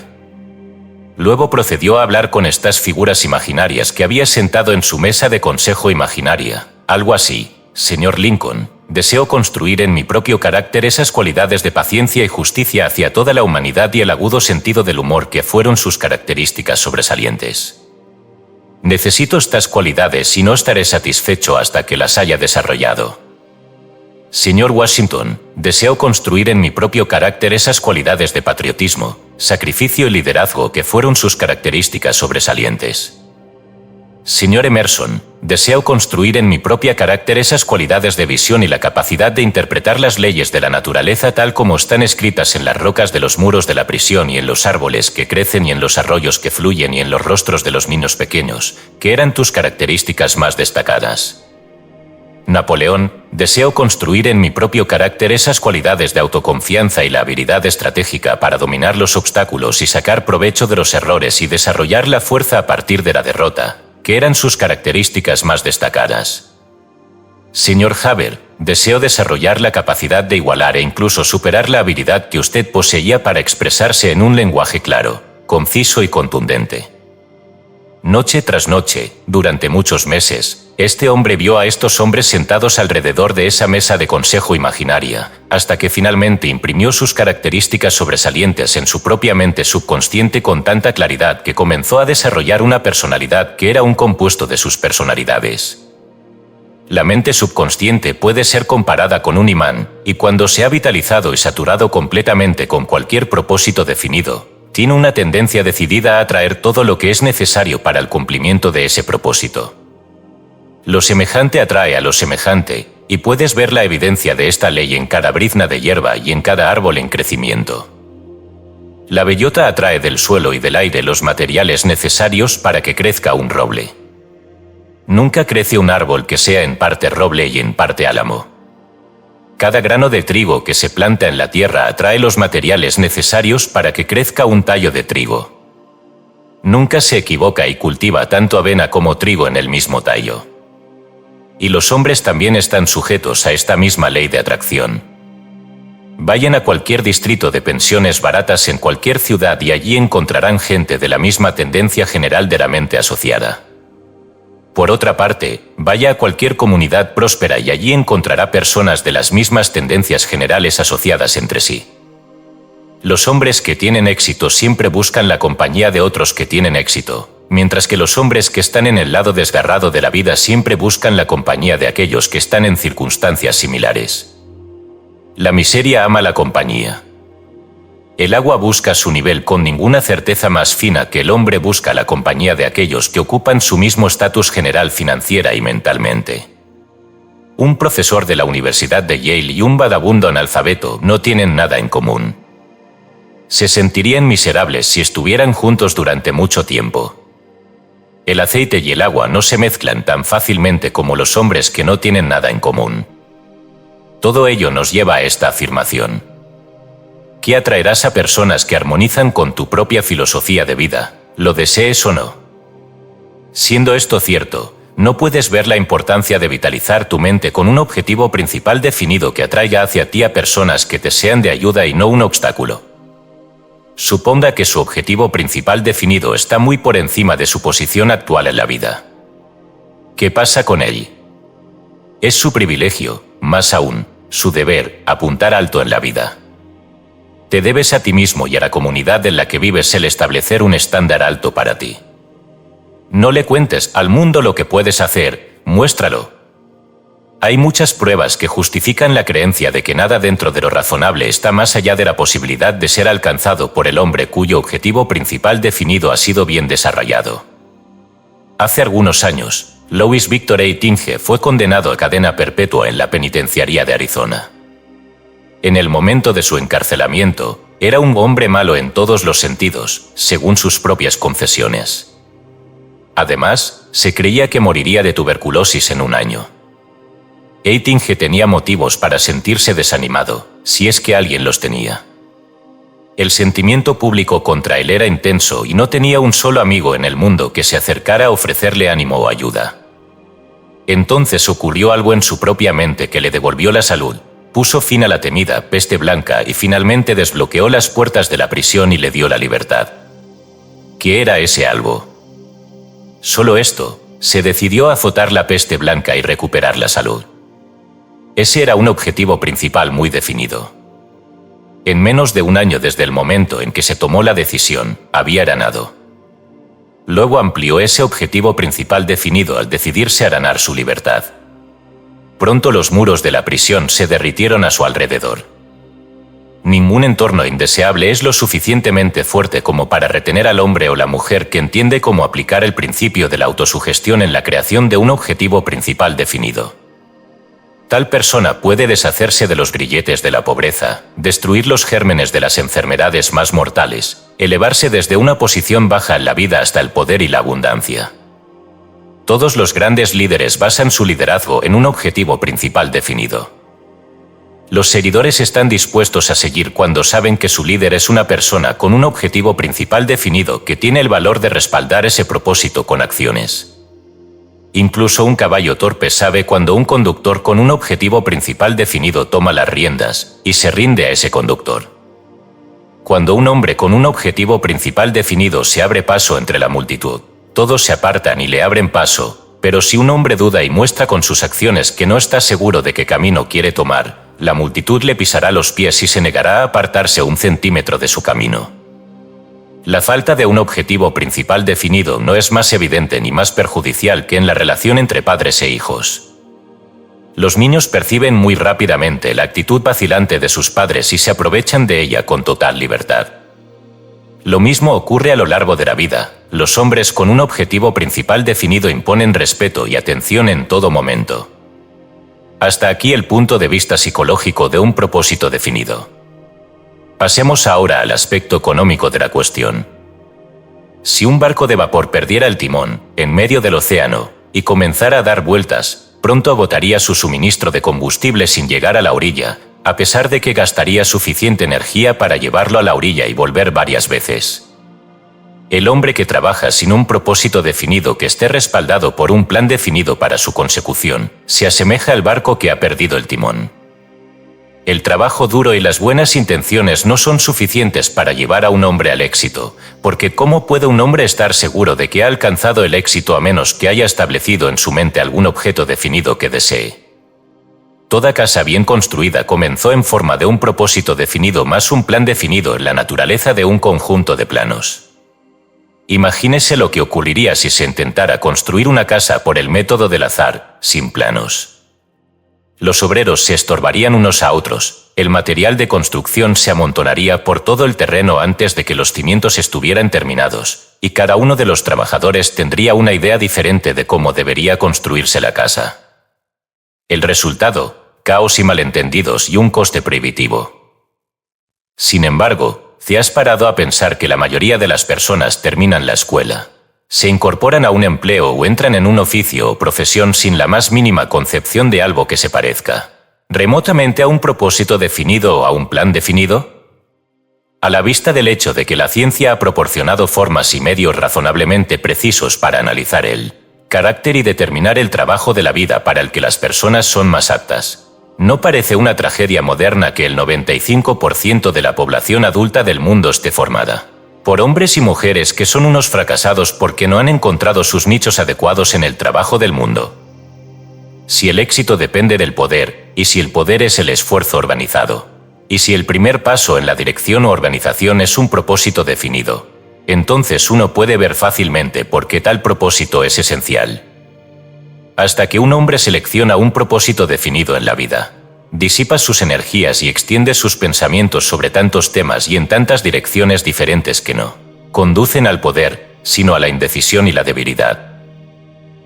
Luego procedió a hablar con estas figuras imaginarias que había sentado en su mesa de consejo imaginaria, algo así: Señor Lincoln, deseo construir en mi propio carácter esas cualidades de paciencia y justicia hacia toda la humanidad y el agudo sentido del humor que fueron sus características sobresalientes. Necesito estas cualidades y no estaré satisfecho hasta que las haya desarrollado. Señor Washington, deseo construir en mi propio carácter esas cualidades de patriotismo, sacrificio y liderazgo que fueron sus características sobresalientes. Señor Emerson, deseo construir en mi propio carácter esas cualidades de visión y la capacidad de interpretar las leyes de la naturaleza tal como están escritas en las rocas de los muros de la prisión y en los árboles que crecen y en los arroyos que fluyen y en los rostros de los niños pequeños, que eran tus características más destacadas. Napoleón, deseo construir en mi propio carácter esas cualidades de autoconfianza y la habilidad estratégica para dominar los obstáculos y sacar provecho de los errores y desarrollar la fuerza a partir de la derrota, que eran sus características más destacadas. Señor Hubbard, deseo desarrollar la capacidad de igualar e incluso superar la habilidad que usted poseía para expresarse en un lenguaje claro, conciso y contundente. Noche tras noche, durante muchos meses, este hombre vio a estos hombres sentados alrededor de esa mesa de consejo imaginaria, hasta que finalmente imprimió sus características sobresalientes en su propia mente subconsciente con tanta claridad que comenzó a desarrollar una personalidad que era un compuesto de sus personalidades. La mente subconsciente puede ser comparada con un imán, y cuando se ha vitalizado y saturado completamente con cualquier propósito definido, tiene una tendencia decidida a atraer todo lo que es necesario para el cumplimiento de ese propósito. Lo semejante atrae a lo semejante, y puedes ver la evidencia de esta ley en cada brizna de hierba y en cada árbol en crecimiento. La bellota atrae del suelo y del aire los materiales necesarios para que crezca un roble. Nunca crece un árbol que sea en parte roble y en parte álamo. Cada grano de trigo que se planta en la tierra atrae los materiales necesarios para que crezca un tallo de trigo. Nunca se equivoca y cultiva tanto avena como trigo en el mismo tallo. Y los hombres también están sujetos a esta misma ley de atracción. Vayan a cualquier distrito de pensiones baratas en cualquier ciudad y allí encontrarán gente de la misma tendencia general de la mente asociada. Por otra parte, vaya a cualquier comunidad próspera y allí encontrará personas de las mismas tendencias generales asociadas entre sí. Los hombres que tienen éxito siempre buscan la compañía de otros que tienen éxito, mientras que los hombres que están en el lado desgarrado de la vida siempre buscan la compañía de aquellos que están en circunstancias similares. La miseria ama la compañía. El agua busca su nivel con ninguna certeza más fina que el hombre busca la compañía de aquellos que ocupan su mismo estatus general financiera y mentalmente. Un profesor de la Universidad de Yale y un vagabundo analfabeto no tienen nada en común. Se sentirían miserables si estuvieran juntos durante mucho tiempo. El aceite y el agua no se mezclan tan fácilmente como los hombres que no tienen nada en común. Todo ello nos lleva a esta afirmación. ¿Qué atraerás a personas que armonizan con tu propia filosofía de vida, lo desees o no? Siendo esto cierto, no puedes ver la importancia de vitalizar tu mente con un objetivo principal definido que atraiga hacia ti a personas que te sean de ayuda y no un obstáculo. Suponga que su objetivo principal definido está muy por encima de su posición actual en la vida. ¿Qué pasa con él? Es su privilegio, más aún, su deber, apuntar alto en la vida. Te debes a ti mismo y a la comunidad en la que vives el establecer un estándar alto para ti. No le cuentes al mundo lo que puedes hacer, muéstralo. Hay muchas pruebas que justifican la creencia de que nada dentro de lo razonable está más allá de la posibilidad de ser alcanzado por el hombre cuyo objetivo principal definido ha sido bien desarrollado. Hace algunos años, Louis Victor Eitinge fue condenado a cadena perpetua en la penitenciaría de Arizona. En el momento de su encarcelamiento, era un hombre malo en todos los sentidos, según sus propias confesiones. Además, se creía que moriría de tuberculosis en un año. Eitinge tenía motivos para sentirse desanimado, si es que alguien los tenía. El sentimiento público contra él era intenso y no tenía un solo amigo en el mundo que se acercara a ofrecerle ánimo o ayuda. Entonces ocurrió algo en su propia mente que le devolvió la salud, puso fin a la temida peste blanca y finalmente desbloqueó las puertas de la prisión y le dio la libertad. ¿Qué era ese algo? Solo esto: se decidió a azotar la peste blanca y recuperar la salud. Ese era un objetivo principal muy definido. En menos de un año desde el momento en que se tomó la decisión, había aranado. Luego amplió ese objetivo principal definido al decidirse a aranar su libertad. Pronto los muros de la prisión se derritieron a su alrededor. Ningún entorno indeseable es lo suficientemente fuerte como para retener al hombre o la mujer que entiende cómo aplicar el principio de la autosugestión en la creación de un objetivo principal definido. Tal persona puede deshacerse de los grilletes de la pobreza, destruir los gérmenes de las enfermedades más mortales, elevarse desde una posición baja en la vida hasta el poder y la abundancia. Todos los grandes líderes basan su liderazgo en un objetivo principal definido. Los seguidores están dispuestos a seguir cuando saben que su líder es una persona con un objetivo principal definido que tiene el valor de respaldar ese propósito con acciones. Incluso un caballo torpe sabe cuando un conductor con un objetivo principal definido toma las riendas y se rinde a ese conductor. Cuando un hombre con un objetivo principal definido se abre paso entre la multitud, todos se apartan y le abren paso, pero si un hombre duda y muestra con sus acciones que no está seguro de qué camino quiere tomar, la multitud le pisará los pies y se negará a apartarse un centímetro de su camino. La falta de un objetivo principal definido no es más evidente ni más perjudicial que en la relación entre padres e hijos. Los niños perciben muy rápidamente la actitud vacilante de sus padres y se aprovechan de ella con total libertad. Lo mismo ocurre a lo largo de la vida. Los hombres con un objetivo principal definido imponen respeto y atención en todo momento. Hasta aquí el punto de vista psicológico de un propósito definido. Pasemos ahora al aspecto económico de la cuestión. Si un barco de vapor perdiera el timón en medio del océano y comenzara a dar vueltas, pronto agotaría su suministro de combustible sin llegar a la orilla, a pesar de que gastaría suficiente energía para llevarlo a la orilla y volver varias veces. El hombre que trabaja sin un propósito definido que esté respaldado por un plan definido para su consecución, se asemeja al barco que ha perdido el timón. El trabajo duro y las buenas intenciones no son suficientes para llevar a un hombre al éxito, porque ¿cómo puede un hombre estar seguro de que ha alcanzado el éxito a menos que haya establecido en su mente algún objeto definido que desee? Toda casa bien construida comenzó en forma de un propósito definido más un plan definido en la naturaleza de un conjunto de planos. Imagínese lo que ocurriría si se intentara construir una casa por el método del azar, sin planos. Los obreros se estorbarían unos a otros, el material de construcción se amontonaría por todo el terreno antes de que los cimientos estuvieran terminados, y cada uno de los trabajadores tendría una idea diferente de cómo debería construirse la casa. El resultado: caos y malentendidos y un coste prohibitivo. Sin embargo, ¿te has parado a pensar que la mayoría de las personas terminan la escuela, se incorporan a un empleo o entran en un oficio o profesión sin la más mínima concepción de algo que se parezca remotamente a un propósito definido o a un plan definido? A la vista del hecho de que la ciencia ha proporcionado formas y medios razonablemente precisos para analizar el carácter y determinar el trabajo de la vida para el que las personas son más aptas, ¿no parece una tragedia moderna que el 95% de la población adulta del mundo esté formada por hombres y mujeres que son unos fracasados porque no han encontrado sus nichos adecuados en el trabajo del mundo? Si el éxito depende del poder, y si el poder es el esfuerzo organizado, y si el primer paso en la dirección o organización es un propósito definido, entonces uno puede ver fácilmente por qué tal propósito es esencial. Hasta que un hombre selecciona un propósito definido en la vida, disipa sus energías y extiende sus pensamientos sobre tantos temas y en tantas direcciones diferentes que no conducen al poder, sino a la indecisión y la debilidad.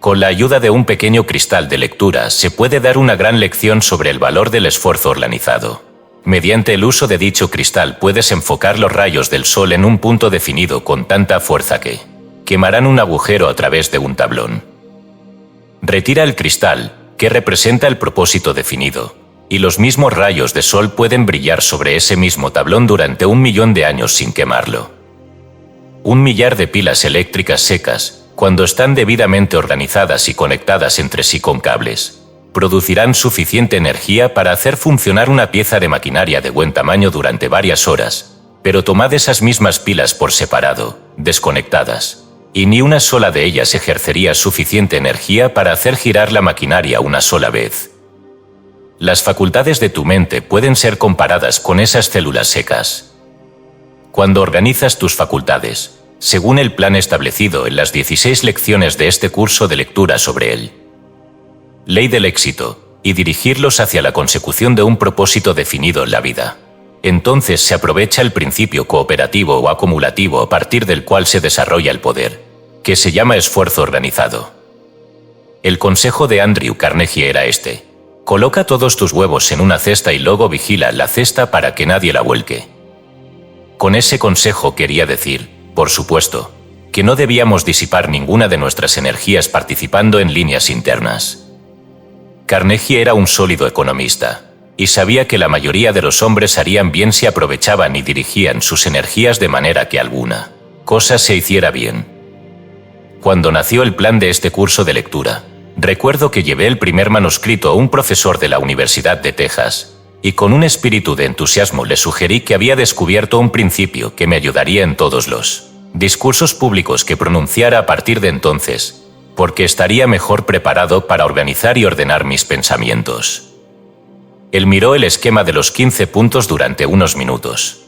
Con la ayuda de un pequeño cristal de lectura se puede dar una gran lección sobre el valor del esfuerzo organizado. Mediante el uso de dicho cristal puedes enfocar los rayos del sol en un punto definido con tanta fuerza que quemarán un agujero a través de un tablón. Retira el cristal, que representa el propósito definido, Y los mismos rayos de sol pueden brillar sobre ese mismo tablón durante 1 millón de años sin quemarlo. 1 millar de pilas eléctricas secas, cuando están debidamente organizadas y conectadas entre sí con cables, producirán suficiente energía para hacer funcionar una pieza de maquinaria de buen tamaño durante varias horas, pero tomad esas mismas pilas por separado, desconectadas, y ni una sola de ellas ejercería suficiente energía para hacer girar la maquinaria una sola vez. Las facultades de tu mente pueden ser comparadas con esas células secas. Cuando organizas tus facultades, según el plan establecido en las 16 lecciones de este curso de lectura sobre él, ley del éxito, y dirigirlos hacia la consecución de un propósito definido en la vida, entonces se aprovecha el principio cooperativo o acumulativo a partir del cual se desarrolla el poder, que se llama esfuerzo organizado. El consejo de Andrew Carnegie era este: coloca todos tus huevos en una cesta y luego vigila la cesta para que nadie la vuelque. Con ese consejo quería decir, por supuesto, que no debíamos disipar ninguna de nuestras energías participando en líneas internas. Carnegie era un sólido economista, y sabía que la mayoría de los hombres harían bien si aprovechaban y dirigían sus energías de manera que alguna cosa se hiciera bien. Cuando nació el plan de este curso de lectura, recuerdo que llevé el primer manuscrito a un profesor de la Universidad de Texas, y con un espíritu de entusiasmo le sugerí que había descubierto un principio que me ayudaría en todos los discursos públicos que pronunciara a partir de entonces, porque estaría mejor preparado para organizar y ordenar mis pensamientos. Él miró el esquema de los 15 puntos durante unos minutos.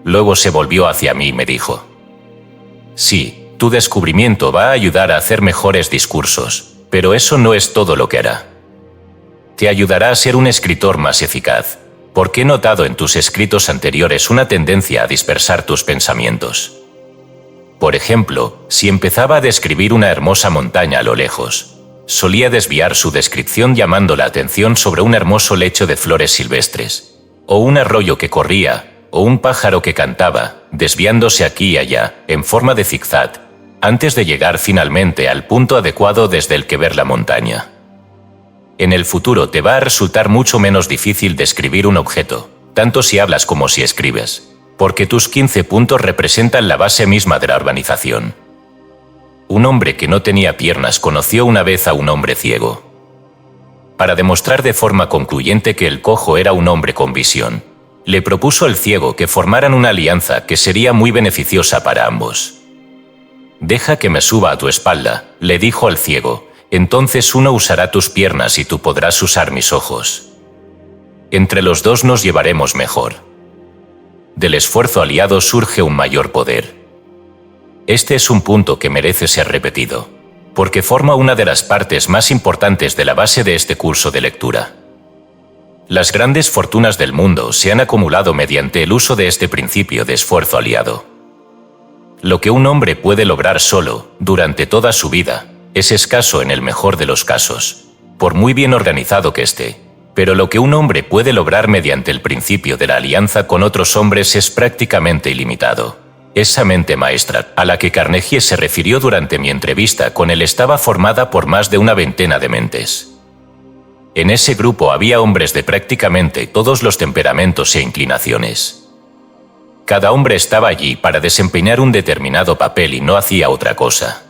Luego se volvió hacia mí y me dijo: sí, tu descubrimiento va a ayudar a hacer mejores discursos, pero eso no es todo lo que hará. Te ayudará a ser un escritor más eficaz, porque he notado en tus escritos anteriores una tendencia a dispersar tus pensamientos. Por ejemplo, si empezaba a describir una hermosa montaña a lo lejos, solía desviar su descripción llamando la atención sobre un hermoso lecho de flores silvestres, o un arroyo que corría, o un pájaro que cantaba, desviándose aquí y allá, en forma de zigzag, antes de llegar finalmente al punto adecuado desde el que ver la montaña. En el futuro te va a resultar mucho menos difícil describir un objeto, tanto si hablas como si escribes, porque tus 15 puntos representan la base misma de la organización. Un hombre que no tenía piernas conoció una vez a un hombre ciego. Para demostrar de forma concluyente que el cojo era un hombre con visión, le propuso al ciego que formaran una alianza que sería muy beneficiosa para ambos. «Deja que me suba a tu espalda», le dijo al ciego, «entonces uno usará tus piernas y tú podrás usar mis ojos. Entre los dos nos llevaremos mejor. Del esfuerzo aliado surge un mayor poder». Este es un punto que merece ser repetido, porque forma una de las partes más importantes de la base de este curso de lectura. Las grandes fortunas del mundo se han acumulado mediante el uso de este principio de esfuerzo aliado. Lo que un hombre puede lograr solo, durante toda su vida, es escaso en el mejor de los casos, por muy bien organizado que esté, pero lo que un hombre puede lograr mediante el principio de la alianza con otros hombres es prácticamente ilimitado. Esa mente maestra, a la que Carnegie se refirió durante mi entrevista con él, estaba formada por más de una veintena de mentes. En ese grupo había hombres de prácticamente todos los temperamentos e inclinaciones. Cada hombre estaba allí para desempeñar un determinado papel y no hacía otra cosa.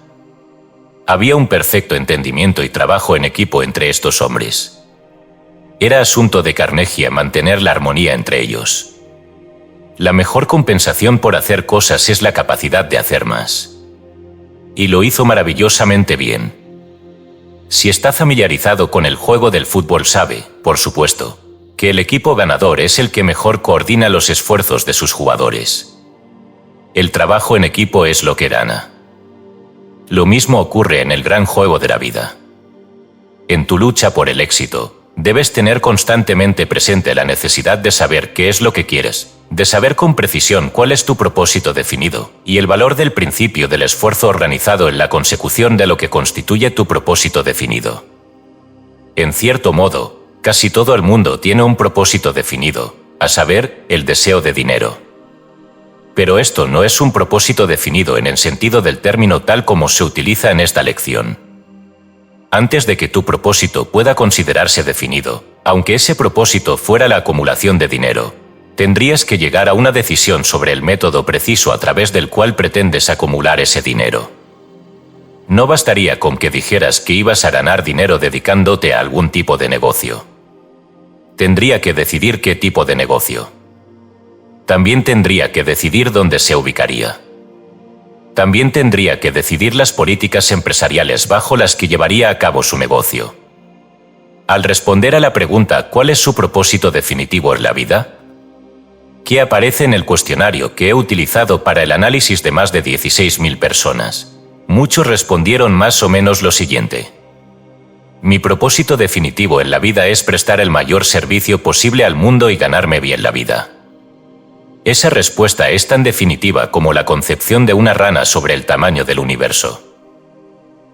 Había un perfecto entendimiento y trabajo en equipo entre estos hombres. Era asunto de Carnegie mantener la armonía entre ellos. La mejor compensación por hacer cosas es la capacidad de hacer más. Y lo hizo maravillosamente bien. Si está familiarizado con el juego del fútbol sabe, por supuesto, que el equipo ganador es el que mejor coordina los esfuerzos de sus jugadores. El trabajo en equipo es lo que gana. Lo mismo ocurre en el gran juego de la vida. En tu lucha por el éxito, debes tener constantemente presente la necesidad de saber qué es lo que quieres, de saber con precisión cuál es tu propósito definido, y el valor del principio del esfuerzo organizado en la consecución de lo que constituye tu propósito definido. En cierto modo, casi todo el mundo tiene un propósito definido, a saber, el deseo de dinero. Pero esto no es un propósito definido en el sentido del término tal como se utiliza en esta lección. Antes de que tu propósito pueda considerarse definido, Aunque ese propósito fuera la acumulación de dinero, tendrías que llegar a una decisión sobre el método preciso a través del cual pretendes acumular ese dinero. No bastaría con que dijeras que ibas a ganar dinero dedicándote a algún tipo de negocio. Tendría que decidir qué tipo de negocio. También tendría que decidir dónde se ubicaría. También tendría que decidir las políticas empresariales bajo las que llevaría a cabo su negocio. Al responder a la pregunta ¿cuál es su propósito definitivo en la vida?, que aparece en el cuestionario que he utilizado para el análisis de más de 16.000 personas, muchos respondieron más o menos lo siguiente: mi propósito definitivo en la vida es prestar el mayor servicio posible al mundo y ganarme bien la vida. Esa respuesta es tan definitiva como la concepción de una rana sobre el tamaño del universo.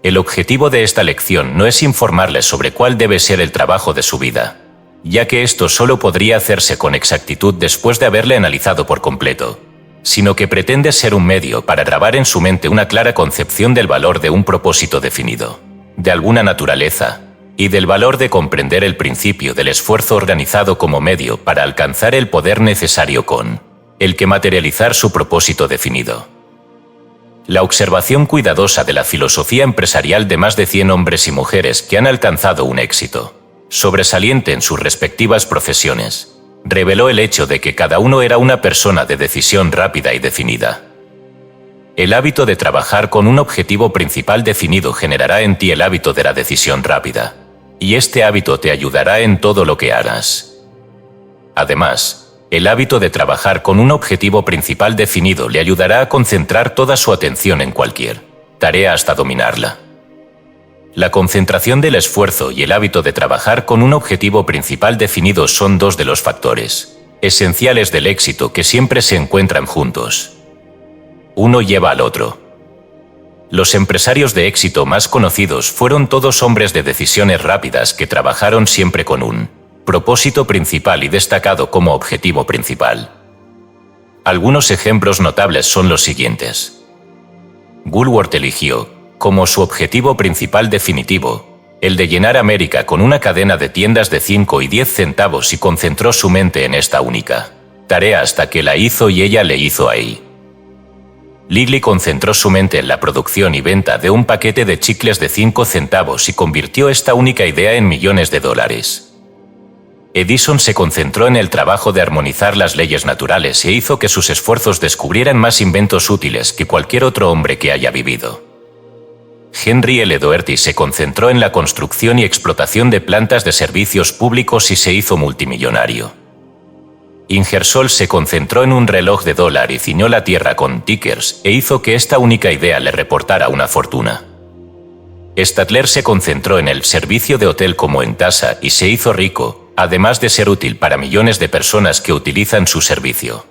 El objetivo de esta lección no es informarles sobre cuál debe ser el trabajo de su vida, ya que esto solo podría hacerse con exactitud después de haberle analizado por completo, sino que pretende ser un medio para grabar en su mente una clara concepción del valor de un propósito definido, de alguna naturaleza, y del valor de comprender el principio del esfuerzo organizado como medio para alcanzar el poder necesario con el que materializar su propósito definido. La observación cuidadosa de la filosofía empresarial de más de 100 hombres y mujeres que han alcanzado un éxito sobresaliente en sus respectivas profesiones reveló el hecho de que cada uno era una persona de decisión rápida y definida. El hábito de trabajar con un objetivo principal definido generará en ti el hábito de la decisión rápida, y este hábito te ayudará en todo lo que hagas. Además, el hábito de trabajar con un objetivo principal definido le ayudará a concentrar toda su atención en cualquier tarea hasta dominarla. La concentración del esfuerzo y el hábito de trabajar con un objetivo principal definido son dos de los factores esenciales del éxito que siempre se encuentran juntos. Uno lleva al otro. Los empresarios de éxito más conocidos fueron todos hombres de decisiones rápidas que trabajaron siempre con un propósito principal y destacado como objetivo principal. Algunos ejemplos notables son los siguientes. Woolworth eligió, como su objetivo principal definitivo, el de llenar América con una cadena de tiendas de 5 y 10 centavos y concentró su mente en esta única tarea hasta que la hizo y ella le hizo ahí. Ligley concentró su mente en la producción y venta de un paquete de chicles de 5 centavos y convirtió esta única idea en millones de dólares. Edison se concentró en el trabajo de armonizar las leyes naturales e hizo que sus esfuerzos descubrieran más inventos útiles que cualquier otro hombre que haya vivido. Henry L. Doherty se concentró en la construcción y explotación de plantas de servicios públicos y se hizo multimillonario. Ingersoll se concentró en un reloj de dólar y ciñó la tierra con tickers e hizo que esta única idea le reportara una fortuna. Statler se concentró en el servicio de hotel como en casa y se hizo rico, además de ser útil para millones de personas que utilizan su servicio.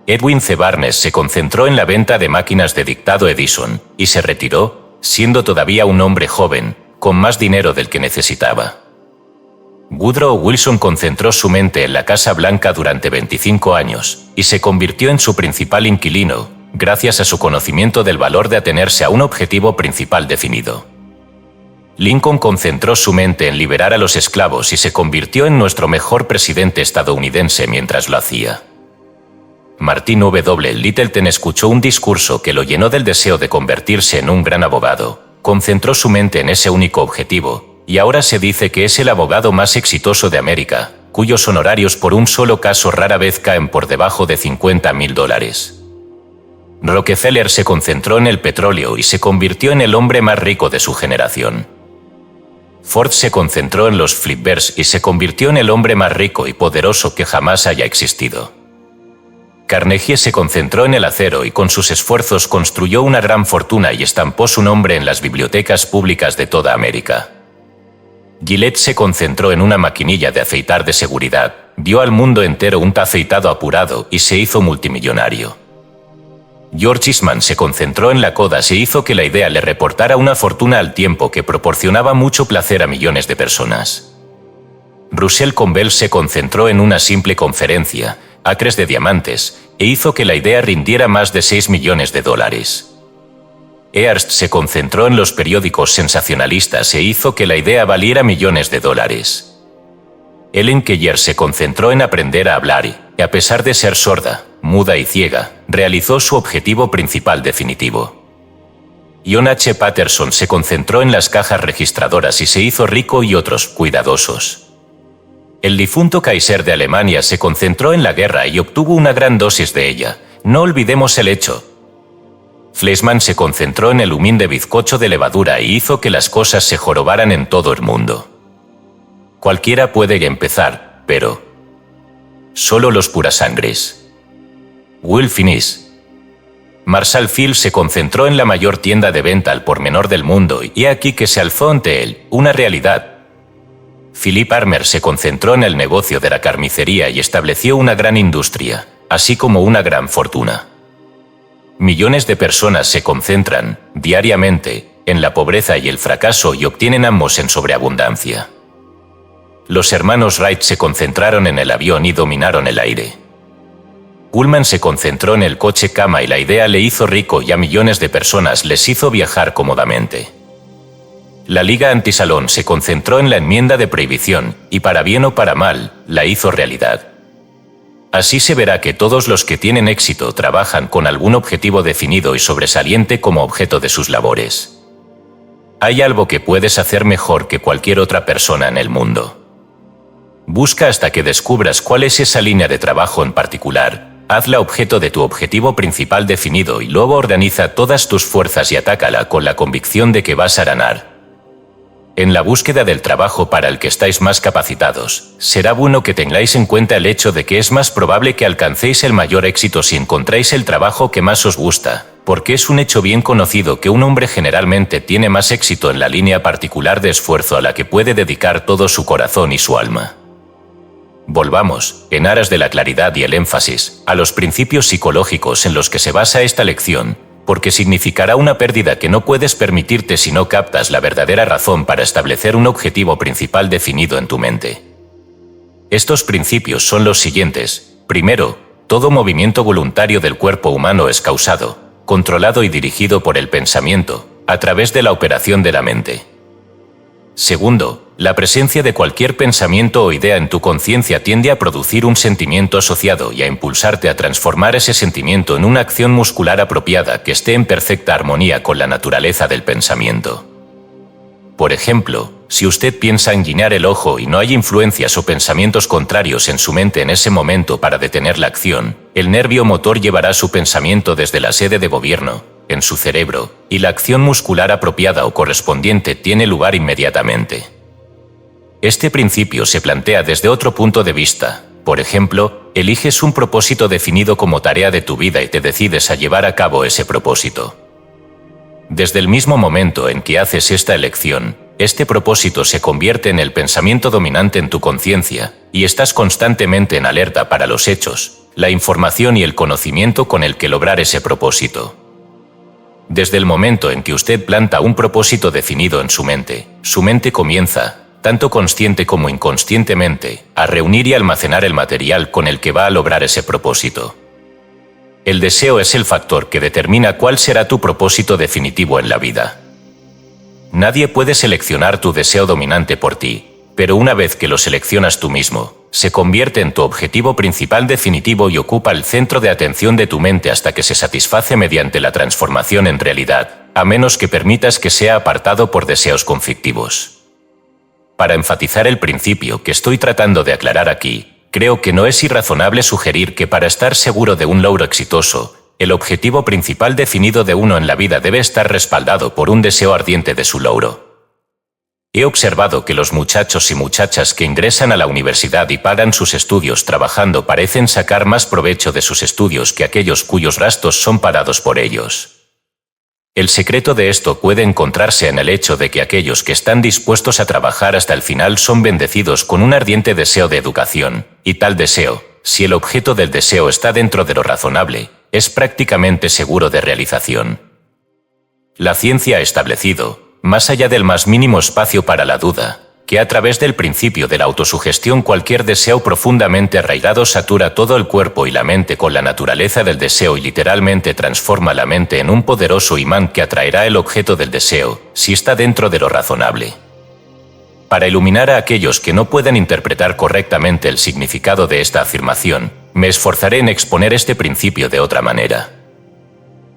Edwin C. Barnes se concentró en la venta de máquinas de dictado Edison y se retiró, siendo todavía un hombre joven, con más dinero del que necesitaba. Woodrow Wilson concentró su mente en la Casa Blanca durante 25 años y se convirtió en su principal inquilino, gracias a su conocimiento del valor de atenerse a un objetivo principal definido. Lincoln concentró su mente en liberar a los esclavos y se convirtió en nuestro mejor presidente estadounidense mientras lo hacía. Martin W. Littleton escuchó un discurso que lo llenó del deseo de convertirse en un gran abogado, concentró su mente en ese único objetivo, y ahora se dice que es el abogado más exitoso de América, cuyos honorarios por un solo caso rara vez caen por debajo de $50,000. Rockefeller se concentró en el petróleo y se convirtió en el hombre más rico de su generación. Ford se concentró en los flippers y se convirtió en el hombre más rico y poderoso que jamás haya existido. Carnegie se concentró en el acero y con sus esfuerzos construyó una gran fortuna y estampó su nombre en las bibliotecas públicas de toda América. Gillette se concentró en una maquinilla de afeitar de seguridad, dio al mundo entero un afeitado apurado y se hizo multimillonario. George Eastman se concentró en la coda e hizo que la idea le reportara una fortuna al tiempo que proporcionaba mucho placer a millones de personas. Russell Convell se concentró en una simple conferencia, acres de diamantes, e hizo que la idea rindiera más de $6 millones. Hearst se concentró en los periódicos sensacionalistas e hizo que la idea valiera millones de dólares. Ellen Keller se concentró en aprender a hablar y, a pesar de ser sorda, muda y ciega, realizó su objetivo principal definitivo. John H. Patterson se concentró en las cajas registradoras y se hizo rico y otros cuidadosos. El difunto Kaiser de Alemania se concentró en la guerra y obtuvo una gran dosis de ella. No olvidemos el hecho. Fleischmann se concentró en el humilde bizcocho de levadura y hizo que las cosas se jorobaran en todo el mundo. Cualquiera puede empezar, pero solo los purasangres. Will Finis. Marshall Fields se concentró en la mayor tienda de venta al por menor del mundo y he aquí que se alzó ante él una realidad. Philip Armour se concentró en el negocio de la carnicería y estableció una gran industria, así como una gran fortuna. Millones de personas se concentran, diariamente, en la pobreza y el fracaso y obtienen ambos en sobreabundancia. Los hermanos Wright se concentraron en el avión y dominaron el aire. Pullman se concentró en el coche cama y la idea le hizo rico y a millones de personas les hizo viajar cómodamente. La Liga Antisalón se concentró en la enmienda de prohibición y para bien o para mal, la hizo realidad. Así se verá que todos los que tienen éxito trabajan con algún objetivo definido y sobresaliente como objeto de sus labores. Hay algo que puedes hacer mejor que cualquier otra persona en el mundo. Busca hasta que descubras cuál es esa línea de trabajo en particular. Hazla objeto de tu objetivo principal definido y luego organiza todas tus fuerzas y atácala con la convicción de que vas a ganar. En la búsqueda del trabajo para el que estáis más capacitados, será bueno que tengáis en cuenta el hecho de que es más probable que alcancéis el mayor éxito si encontráis el trabajo que más os gusta, porque es un hecho bien conocido que un hombre generalmente tiene más éxito en la línea particular de esfuerzo a la que puede dedicar todo su corazón y su alma. Volvamos, en aras de la claridad y el énfasis, a los principios psicológicos en los que se basa esta lección, porque significará una pérdida que no puedes permitirte si no captas la verdadera razón para establecer un objetivo principal definido en tu mente. Estos principios son los siguientes. Primero, todo movimiento voluntario del cuerpo humano es causado, controlado y dirigido por el pensamiento, a través de la operación de la mente. Segundo, la presencia de cualquier pensamiento o idea en tu conciencia tiende a producir un sentimiento asociado y a impulsarte a transformar ese sentimiento en una acción muscular apropiada que esté en perfecta armonía con la naturaleza del pensamiento. Por ejemplo, si usted piensa en guiñar el ojo y no hay influencias o pensamientos contrarios en su mente en ese momento para detener la acción, el nervio motor llevará su pensamiento desde la sede de gobierno, en su cerebro, y la acción muscular apropiada o correspondiente tiene lugar inmediatamente. Este principio se plantea desde otro punto de vista. Por ejemplo, eliges un propósito definido como tarea de tu vida y te decides a llevar a cabo ese propósito. Desde el mismo momento en que haces esta elección, este propósito se convierte en el pensamiento dominante en tu conciencia, y estás constantemente en alerta para los hechos, la información y el conocimiento con el que lograr ese propósito. Desde el momento en que usted planta un propósito definido en su mente comienza, tanto consciente como inconscientemente, a reunir y almacenar el material con el que va a lograr ese propósito. El deseo es el factor que determina cuál será tu propósito definitivo en la vida. Nadie puede seleccionar tu deseo dominante por ti, pero una vez que lo seleccionas tú mismo, se convierte en tu objetivo principal definitivo y ocupa el centro de atención de tu mente hasta que se satisface mediante la transformación en realidad, a menos que permitas que sea apartado por deseos conflictivos. Para enfatizar el principio que estoy tratando de aclarar aquí, creo que no es irrazonable sugerir que para estar seguro de un logro exitoso, el objetivo principal definido de uno en la vida debe estar respaldado por un deseo ardiente de su logro. He observado que los muchachos y muchachas que ingresan a la universidad y pagan sus estudios trabajando parecen sacar más provecho de sus estudios que aquellos cuyos gastos son pagados por ellos. El secreto de esto puede encontrarse en el hecho de que aquellos que están dispuestos a trabajar hasta el final son bendecidos con un ardiente deseo de educación, y tal deseo, si el objeto del deseo está dentro de lo razonable, es prácticamente seguro de realización. La ciencia ha establecido, más allá del más mínimo espacio para la duda, que a través del principio de la autosugestión cualquier deseo profundamente arraigado satura todo el cuerpo y la mente con la naturaleza del deseo y literalmente transforma la mente en un poderoso imán que atraerá el objeto del deseo, si está dentro de lo razonable. Para iluminar a aquellos que no puedan interpretar correctamente el significado de esta afirmación, me esforzaré en exponer este principio de otra manera.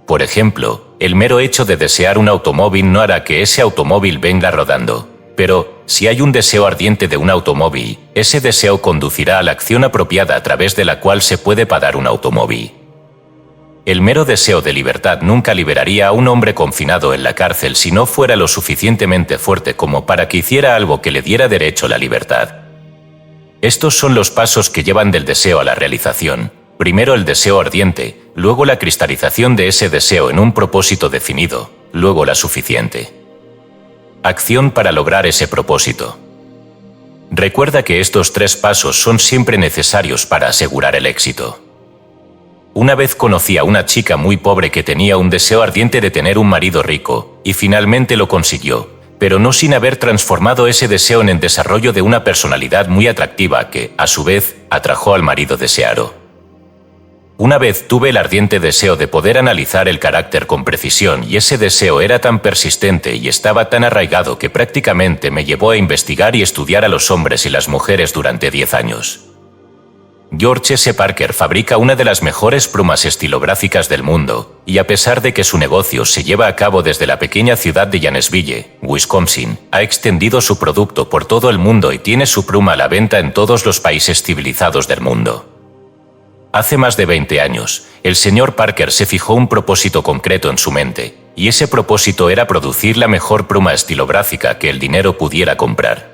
Por ejemplo, el mero hecho de desear un automóvil no hará que ese automóvil venga rodando, pero si hay un deseo ardiente de un automóvil, ese deseo conducirá a la acción apropiada a través de la cual se puede pagar un automóvil. El mero deseo de libertad nunca liberaría a un hombre confinado en la cárcel si no fuera lo suficientemente fuerte como para que hiciera algo que le diera derecho a la libertad. Estos son los pasos que llevan del deseo a la realización. Primero el deseo ardiente, luego la cristalización de ese deseo en un propósito definido, luego la suficiente acción para lograr ese propósito. Recuerda que estos 3 pasos son siempre necesarios para asegurar el éxito. Una vez conocí a una chica muy pobre que tenía un deseo ardiente de tener un marido rico, y finalmente lo consiguió, pero no sin haber transformado ese deseo en el desarrollo de una personalidad muy atractiva que, a su vez, atrajo al marido deseado. Una vez tuve el ardiente deseo de poder analizar el carácter con precisión y ese deseo era tan persistente y estaba tan arraigado que prácticamente me llevó a investigar y estudiar a los hombres y las mujeres durante 10 años. George S. Parker fabrica una de las mejores plumas estilográficas del mundo, y a pesar de que su negocio se lleva a cabo desde la pequeña ciudad de Janesville, Wisconsin, ha extendido su producto por todo el mundo y tiene su pluma a la venta en todos los países civilizados del mundo. Hace más de 20 años, el señor Parker se fijó un propósito concreto en su mente, y ese propósito era producir la mejor pluma estilográfica que el dinero pudiera comprar.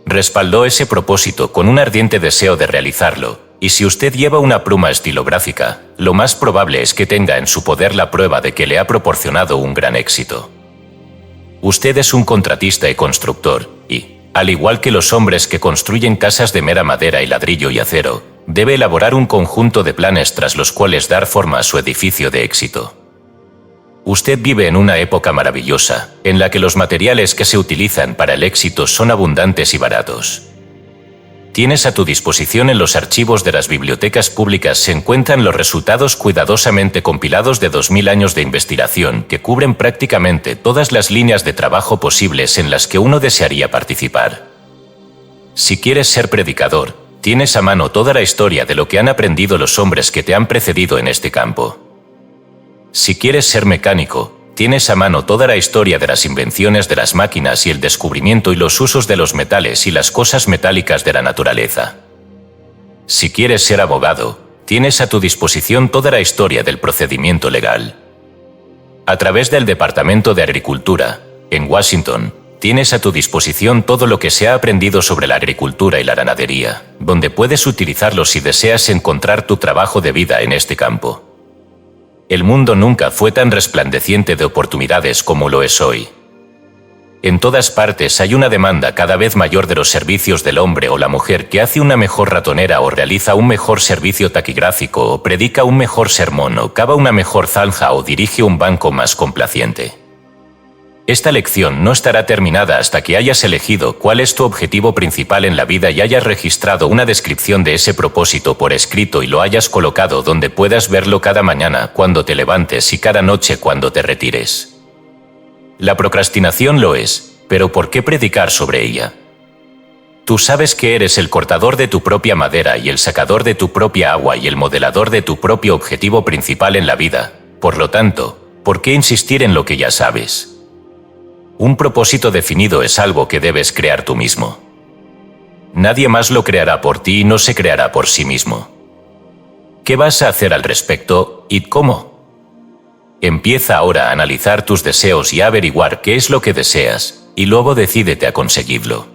Respaldó ese propósito con un ardiente deseo de realizarlo, y si usted lleva una pluma estilográfica, lo más probable es que tenga en su poder la prueba de que le ha proporcionado un gran éxito. Usted es un contratista y constructor, y, al igual que los hombres que construyen casas de mera madera y ladrillo y acero, debe elaborar un conjunto de planes tras los cuales dar forma a su edificio de éxito. Usted vive en una época maravillosa, en la que los materiales que se utilizan para el éxito son abundantes y baratos. Tienes a tu disposición en los archivos de las bibliotecas públicas se encuentran los resultados cuidadosamente compilados de 2000 años de investigación que cubren prácticamente todas las líneas de trabajo posibles en las que uno desearía participar. Si quieres ser predicador, tienes a mano toda la historia de lo que han aprendido los hombres que te han precedido en este campo. Si quieres ser mecánico, tienes a mano toda la historia de las invenciones de las máquinas y el descubrimiento y los usos de los metales y las cosas metálicas de la naturaleza. Si quieres ser abogado, tienes a tu disposición toda la historia del procedimiento legal. A través del Departamento de Agricultura, en Washington, tienes a tu disposición todo lo que se ha aprendido sobre la agricultura y la ganadería, donde puedes utilizarlo si deseas encontrar tu trabajo de vida en este campo. El mundo nunca fue tan resplandeciente de oportunidades como lo es hoy. En todas partes hay una demanda cada vez mayor de los servicios del hombre o la mujer que hace una mejor ratonera o realiza un mejor servicio taquigráfico o predica un mejor sermón o cava una mejor zanja o dirige un banco más complaciente. Esta lección no estará terminada hasta que hayas elegido cuál es tu objetivo principal en la vida y hayas registrado una descripción de ese propósito por escrito y lo hayas colocado donde puedas verlo cada mañana cuando te levantes y cada noche cuando te retires. La procrastinación lo es, pero ¿por qué predicar sobre ella? Tú sabes que eres el cortador de tu propia madera y el sacador de tu propia agua y el modelador de tu propio objetivo principal en la vida. Por lo tanto, ¿por qué insistir en lo que ya sabes? Un propósito definido es algo que debes crear tú mismo. Nadie más lo creará por ti y no se creará por sí mismo. ¿Qué vas a hacer al respecto y cómo? Empieza ahora a analizar tus deseos y a averiguar qué es lo que deseas, y luego decídete a conseguirlo.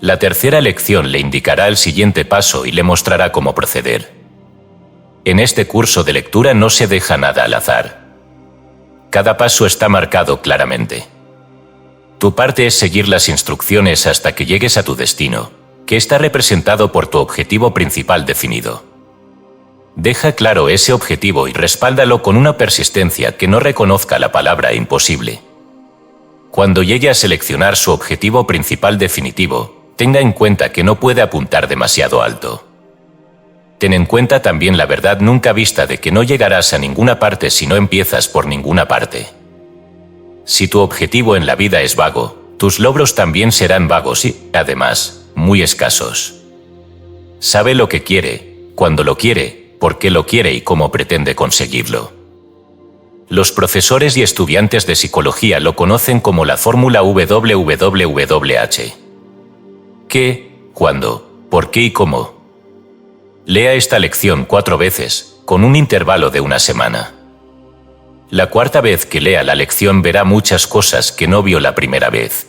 La tercera lección le indicará el siguiente paso y le mostrará cómo proceder. En este curso de lectura no se deja nada al azar. Cada paso está marcado claramente. Tu parte es seguir las instrucciones hasta que llegues a tu destino, que está representado por tu objetivo principal definido. Deja claro ese objetivo y respáldalo con una persistencia que no reconozca la palabra imposible. Cuando llegue a seleccionar su objetivo principal definitivo, tenga en cuenta que no puede apuntar demasiado alto. Ten en cuenta también la verdad nunca vista de que no llegarás a ninguna parte si no empiezas por ninguna parte. Si tu objetivo en la vida es vago, tus logros también serán vagos y, además, muy escasos. Sabe lo que quiere, cuándo lo quiere, por qué lo quiere y cómo pretende conseguirlo. Los profesores y estudiantes de psicología lo conocen como la fórmula WWWH. ¿Qué, cuándo, por qué y cómo? Lea esta lección 4 veces, con un intervalo de una semana. La cuarta vez que lea la lección verá muchas cosas que no vio la primera vez.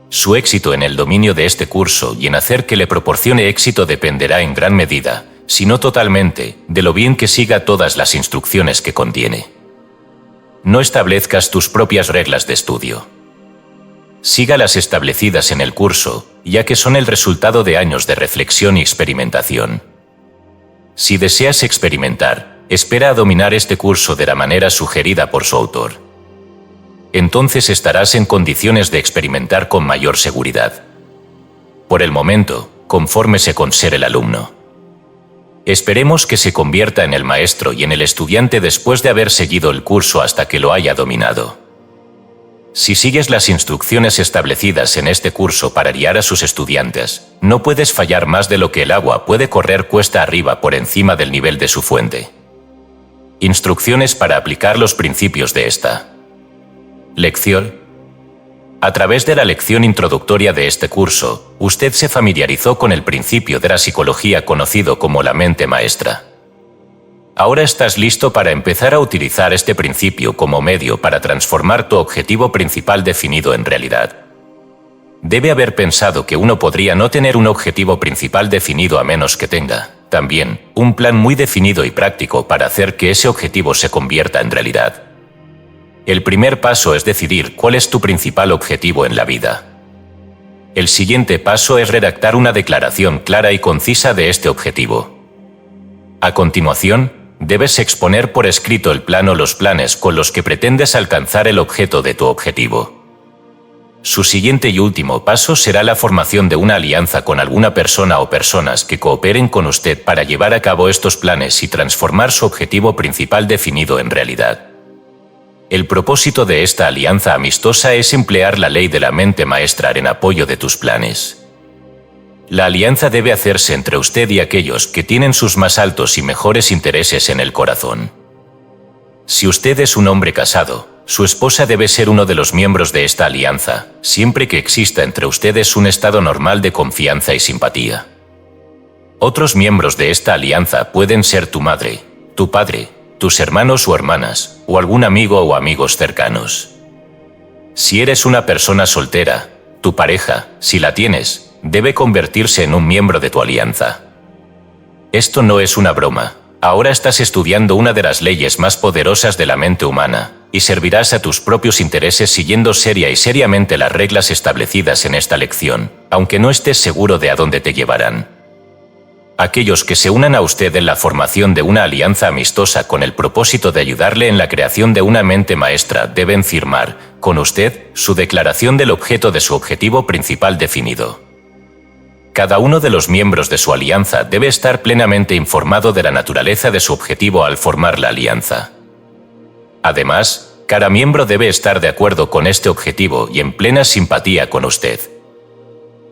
Su éxito en el dominio de este curso y en hacer que le proporcione éxito dependerá en gran medida, si no totalmente, de lo bien que siga todas las instrucciones que contiene. No establezcas tus propias reglas de estudio. Siga las establecidas en el curso, ya que son el resultado de años de reflexión y experimentación. Si deseas experimentar, espera a dominar este curso de la manera sugerida por su autor. Entonces estarás en condiciones de experimentar con mayor seguridad. Por el momento, confórmese con ser el alumno. Esperemos que se convierta en el maestro y en el estudiante después de haber seguido el curso hasta que lo haya dominado. Si sigues las instrucciones establecidas en este curso para guiar a sus estudiantes, no puedes fallar más de lo que el agua puede correr cuesta arriba por encima del nivel de su fuente. Instrucciones para aplicar los principios de esta lección. A través de la lección introductoria de este curso, usted se familiarizó con el principio de la psicología conocido como la mente maestra. Ahora estás listo para empezar a utilizar este principio como medio para transformar tu objetivo principal definido en realidad. Debe haber pensado que uno podría no tener un objetivo principal definido a menos que tenga, también, un plan muy definido y práctico para hacer que ese objetivo se convierta en realidad. El primer paso es decidir cuál es tu principal objetivo en la vida. El siguiente paso es redactar una declaración clara y concisa de este objetivo. A continuación, debes exponer por escrito el plan o los planes con los que pretendes alcanzar el objeto de tu objetivo. Su siguiente y último paso será la formación de una alianza con alguna persona o personas que cooperen con usted para llevar a cabo estos planes y transformar su objetivo principal definido en realidad. El propósito de esta alianza amistosa es emplear la ley de la mente maestra en apoyo de tus planes. La alianza debe hacerse entre usted y aquellos que tienen sus más altos y mejores intereses en el corazón. Si usted es un hombre casado, su esposa debe ser uno de los miembros de esta alianza, siempre que exista entre ustedes un estado normal de confianza y simpatía. Otros miembros de esta alianza pueden ser tu madre, tu padre, tus hermanos o hermanas, o algún amigo o amigos cercanos. Si eres una persona soltera, tu pareja, si la tienes, debe convertirse en un miembro de tu alianza. Esto no es una broma. Ahora estás estudiando una de las leyes más poderosas de la mente humana, y servirás a tus propios intereses siguiendo seria y seriamente las reglas establecidas en esta lección, aunque no estés seguro de a dónde te llevarán. Aquellos que se unan a usted en la formación de una alianza amistosa con el propósito de ayudarle en la creación de una mente maestra deben firmar, con usted, su declaración del objeto de su objetivo principal definido. Cada uno de los miembros de su alianza debe estar plenamente informado de la naturaleza de su objetivo al formar la alianza. Además, cada miembro debe estar de acuerdo con este objetivo y en plena simpatía con usted.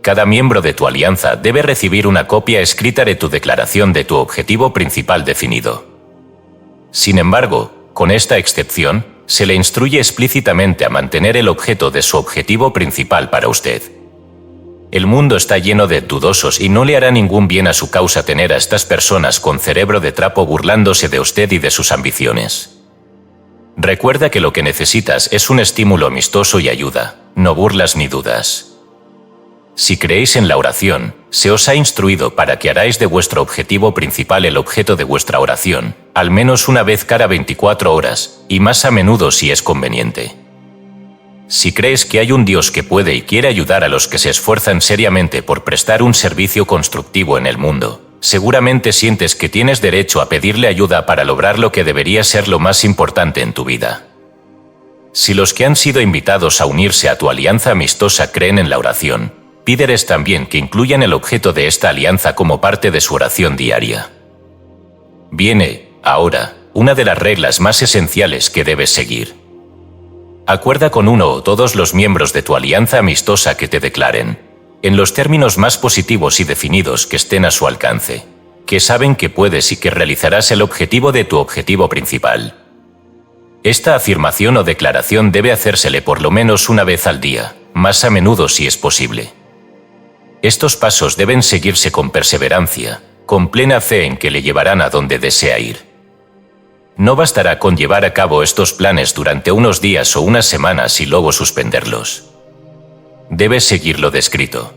Cada miembro de tu alianza debe recibir una copia escrita de tu declaración de tu objetivo principal definido. Sin embargo, con esta excepción, se le instruye explícitamente a mantener el objeto de su objetivo principal para usted. El mundo está lleno de dudosos y no le hará ningún bien a su causa tener a estas personas con cerebro de trapo burlándose de usted y de sus ambiciones. Recuerda que lo que necesitas es un estímulo amistoso y ayuda, no burlas ni dudas. Si creéis en la oración, se os ha instruido para que haráis de vuestro objetivo principal el objeto de vuestra oración, al menos una vez cada 24 horas, y más a menudo si es conveniente. Si crees que hay un Dios que puede y quiere ayudar a los que se esfuerzan seriamente por prestar un servicio constructivo en el mundo, seguramente sientes que tienes derecho a pedirle ayuda para lograr lo que debería ser lo más importante en tu vida. Si los que han sido invitados a unirse a tu alianza amistosa creen en la oración, pídeles también que incluyan el objeto de esta alianza como parte de su oración diaria. Viene, ahora, una de las reglas más esenciales que debes seguir. Acuerda con uno o todos los miembros de tu alianza amistosa que te declaren, en los términos más positivos y definidos que estén a su alcance, que saben que puedes y que realizarás el objetivo de tu objetivo principal. Esta afirmación o declaración debe hacérsele por lo menos una vez al día, más a menudo si es posible. Estos pasos deben seguirse con perseverancia, con plena fe en que le llevarán a donde desea ir. No bastará con llevar a cabo estos planes durante unos días o unas semanas y luego suspenderlos. Debe seguir lo descrito.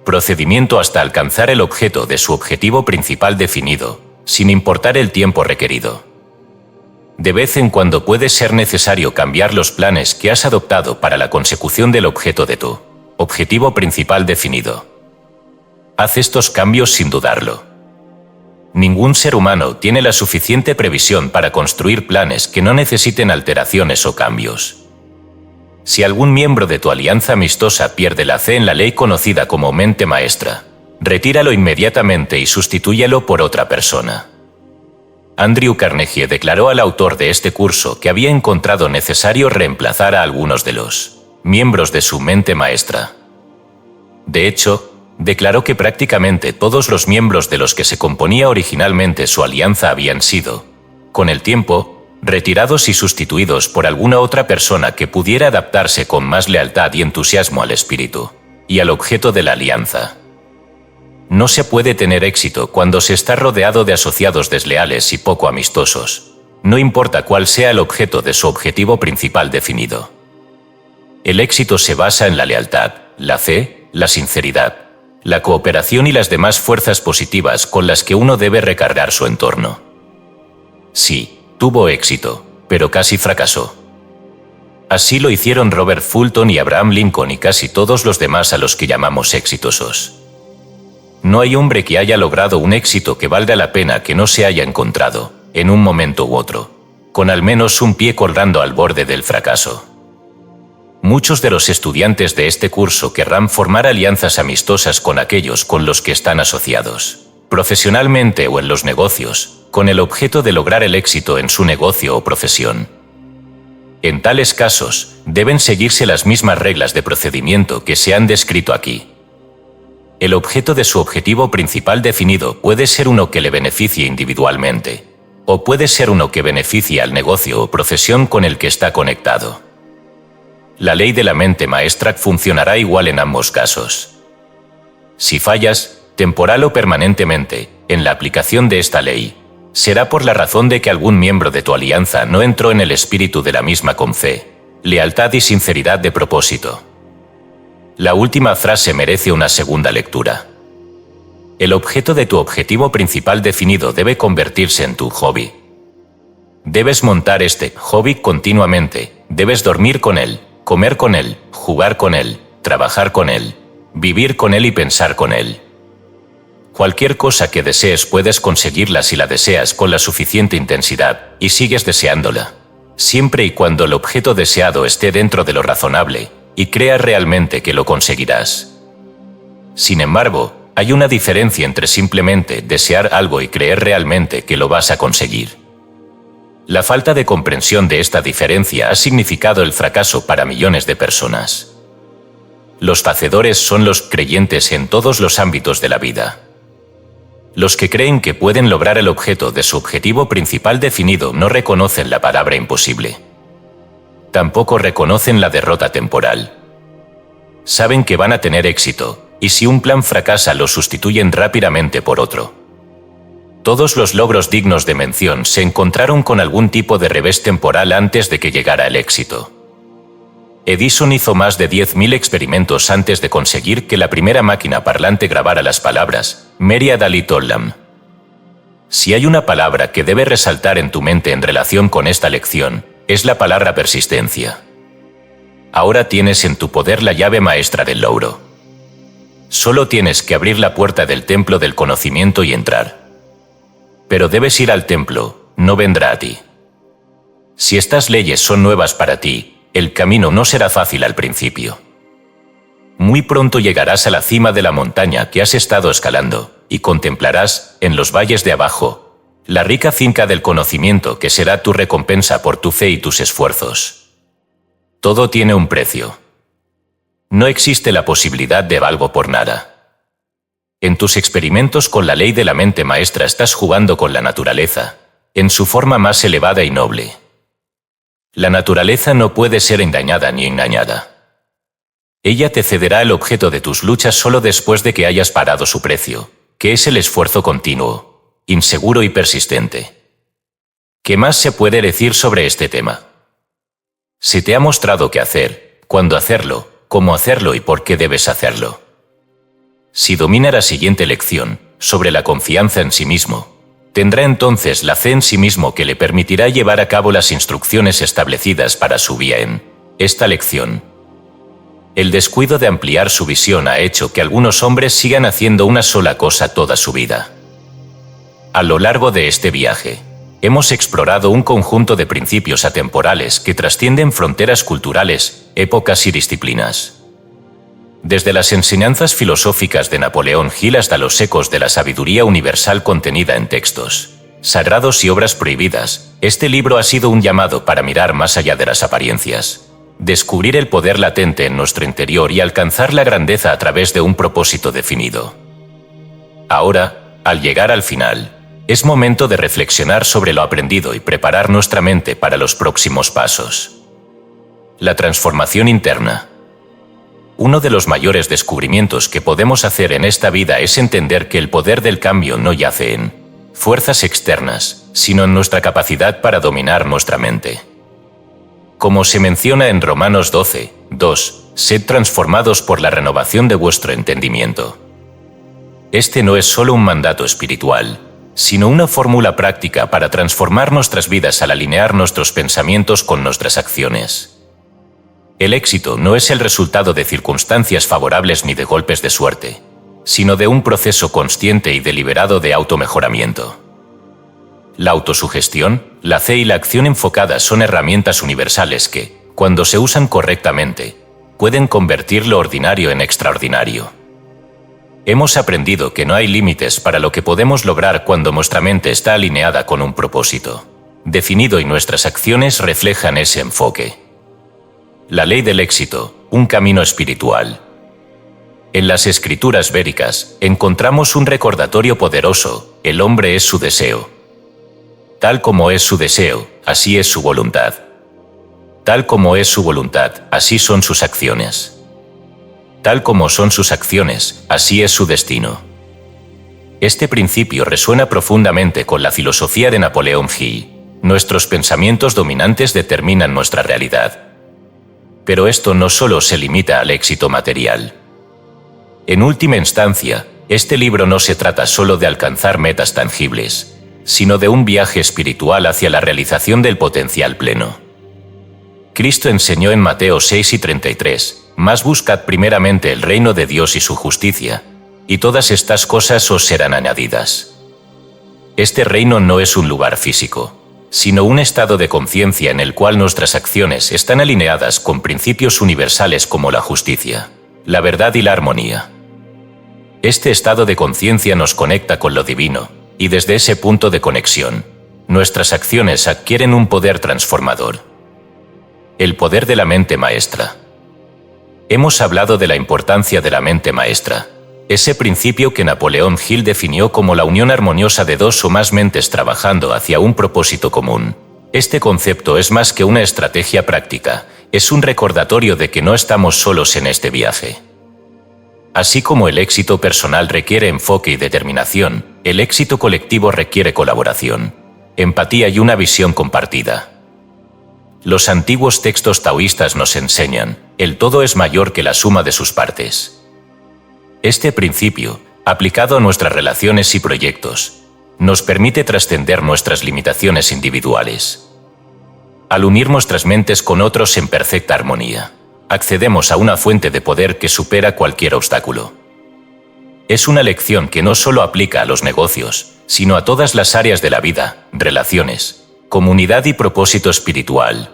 Procedimiento hasta alcanzar el objeto de su objetivo principal definido, sin importar el tiempo requerido. De vez en cuando puede ser necesario cambiar los planes que has adoptado para la consecución del objeto de tu objetivo principal definido. Haz estos cambios sin dudarlo. Ningún ser humano tiene la suficiente previsión para construir planes que no necesiten alteraciones o cambios. Si algún miembro de tu alianza amistosa pierde la fe en la ley conocida como mente maestra, retíralo inmediatamente y sustitúyelo por otra persona. Andrew Carnegie declaró al autor de este curso que había encontrado necesario reemplazar a algunos de los miembros de su mente maestra. De hecho, declaró que prácticamente todos los miembros de los que se componía originalmente su alianza habían sido, con el tiempo, retirados y sustituidos por alguna otra persona que pudiera adaptarse con más lealtad y entusiasmo al espíritu y al objeto de la alianza. No se puede tener éxito cuando se está rodeado de asociados desleales y poco amistosos, no importa cuál sea el objeto de su objetivo principal definido. El éxito se basa en la lealtad, la fe, la sinceridad, la cooperación y las demás fuerzas positivas con las que uno debe recargar su entorno. Sí, tuvo éxito, pero casi fracasó. Así lo hicieron Robert Fulton y Abraham Lincoln y casi todos los demás a los que llamamos exitosos. No hay hombre que haya logrado un éxito que valga la pena que no se haya encontrado, en un momento u otro, con al menos un pie colgando al borde del fracaso. Muchos de los estudiantes de este curso querrán formar alianzas amistosas con aquellos con los que están asociados, profesionalmente o en los negocios, con el objeto de lograr el éxito en su negocio o profesión. En tales casos, deben seguirse las mismas reglas de procedimiento que se han descrito aquí. El objeto de su objetivo principal definido puede ser uno que le beneficie individualmente, o puede ser uno que beneficie al negocio o profesión con el que está conectado. La ley de la mente maestra funcionará igual en ambos casos. Si fallas, temporal o permanentemente, en la aplicación de esta ley, será por la razón de que algún miembro de tu alianza no entró en el espíritu de la misma con fe, lealtad y sinceridad de propósito. La última frase merece una segunda lectura. El objeto de tu objetivo principal definido debe convertirse en tu hobby. Debes montar este hobby continuamente, debes dormir con él, comer con él, jugar con él, trabajar con él, vivir con él y pensar con él. Cualquier cosa que desees puedes conseguirla si la deseas con la suficiente intensidad y sigues deseándola, siempre y cuando el objeto deseado esté dentro de lo razonable y creas realmente que lo conseguirás. Sin embargo, hay una diferencia entre simplemente desear algo y creer realmente que lo vas a conseguir. La falta de comprensión de esta diferencia ha significado el fracaso para millones de personas. Los hacedores son los creyentes en todos los ámbitos de la vida. Los que creen que pueden lograr el objeto de su objetivo principal definido no reconocen la palabra imposible. Tampoco reconocen la derrota temporal. Saben que van a tener éxito, y si un plan fracasa lo sustituyen rápidamente por otro. Todos los logros dignos de mención se encontraron con algún tipo de revés temporal antes de que llegara el éxito. Edison hizo más de 10.000 experimentos antes de conseguir que la primera máquina parlante grabara las palabras Mary Adalid Oldham. Si hay una palabra que debe resaltar en tu mente en relación con esta lección, es la palabra persistencia. Ahora tienes en tu poder la llave maestra del logro. Solo tienes que abrir la puerta del templo del conocimiento y entrar. Pero debes ir al templo, no vendrá a ti. Si estas leyes son nuevas para ti, el camino no será fácil al principio. Muy pronto llegarás a la cima de la montaña que has estado escalando, y contemplarás, en los valles de abajo, la rica finca del conocimiento que será tu recompensa por tu fe y tus esfuerzos. Todo tiene un precio. No existe la posibilidad de algo por nada. En tus experimentos con la ley de la mente maestra estás jugando con la naturaleza, en su forma más elevada y noble. La naturaleza no puede ser engañada ni engañada. Ella te cederá el objeto de tus luchas solo después de que hayas pagado su precio, que es el esfuerzo continuo, inseguro y persistente. ¿Qué más se puede decir sobre este tema? Se te ha mostrado qué hacer, cuándo hacerlo, cómo hacerlo y por qué debes hacerlo. Si domina la siguiente lección, sobre la confianza en sí mismo, tendrá entonces la fe en sí mismo que le permitirá llevar a cabo las instrucciones establecidas para su vía en esta lección. El descuido de ampliar su visión ha hecho que algunos hombres sigan haciendo una sola cosa toda su vida. A lo largo de este viaje, hemos explorado un conjunto de principios atemporales que trascienden fronteras culturales, épocas y disciplinas. Desde las enseñanzas filosóficas de Napoleón Hill hasta los ecos de la sabiduría universal contenida en textos sagrados y obras prohibidas, este libro ha sido un llamado para mirar más allá de las apariencias, descubrir el poder latente en nuestro interior y alcanzar la grandeza a través de un propósito definido. Ahora, al llegar al final, es momento de reflexionar sobre lo aprendido y preparar nuestra mente para los próximos pasos. La transformación interna. Uno de los mayores descubrimientos que podemos hacer en esta vida es entender que el poder del cambio no yace en fuerzas externas, sino en nuestra capacidad para dominar nuestra mente. Como se menciona en Romanos 12, 2, sed transformados por la renovación de vuestro entendimiento. Este no es solo un mandato espiritual, sino una fórmula práctica para transformar nuestras vidas al alinear nuestros pensamientos con nuestras acciones. El éxito no es el resultado de circunstancias favorables ni de golpes de suerte, sino de un proceso consciente y deliberado de automejoramiento. La autosugestión, la fe y la acción enfocadas son herramientas universales que, cuando se usan correctamente, pueden convertir lo ordinario en extraordinario. Hemos aprendido que no hay límites para lo que podemos lograr cuando nuestra mente está alineada con un propósito definido y nuestras acciones reflejan ese enfoque. La ley del éxito, un camino espiritual. En las escrituras védicas encontramos un recordatorio poderoso: el hombre es su deseo. Tal como es su deseo, así es su voluntad. Tal como es su voluntad, así son sus acciones. Tal como son sus acciones, así es su destino. Este principio resuena profundamente con la filosofía de Napoleón Hill. Nuestros pensamientos dominantes determinan nuestra realidad. Pero esto no solo se limita al éxito material. En última instancia, este libro no se trata solo de alcanzar metas tangibles, sino de un viaje espiritual hacia la realización del potencial pleno. Cristo enseñó en Mateo 6:33, «Mas buscad primeramente el reino de Dios y su justicia, y todas estas cosas os serán añadidas». Este reino no es un lugar físico, sino un estado de conciencia en el cual nuestras acciones están alineadas con principios universales como la justicia, la verdad y la armonía. Este estado de conciencia nos conecta con lo divino, y desde ese punto de conexión, nuestras acciones adquieren un poder transformador. El poder de la mente maestra. Hemos hablado de la importancia de la mente maestra, ese principio que Napoleón Hill definió como la unión armoniosa de dos o más mentes trabajando hacia un propósito común. Este concepto es más que una estrategia práctica, es un recordatorio de que no estamos solos en este viaje. Así como el éxito personal requiere enfoque y determinación, el éxito colectivo requiere colaboración, empatía y una visión compartida. Los antiguos textos taoístas nos enseñan, el todo es mayor que la suma de sus partes. Este principio, aplicado a nuestras relaciones y proyectos, nos permite trascender nuestras limitaciones individuales. Al unir nuestras mentes con otros en perfecta armonía, accedemos a una fuente de poder que supera cualquier obstáculo. Es una lección que no solo aplica a los negocios, sino a todas las áreas de la vida, relaciones, comunidad y propósito espiritual.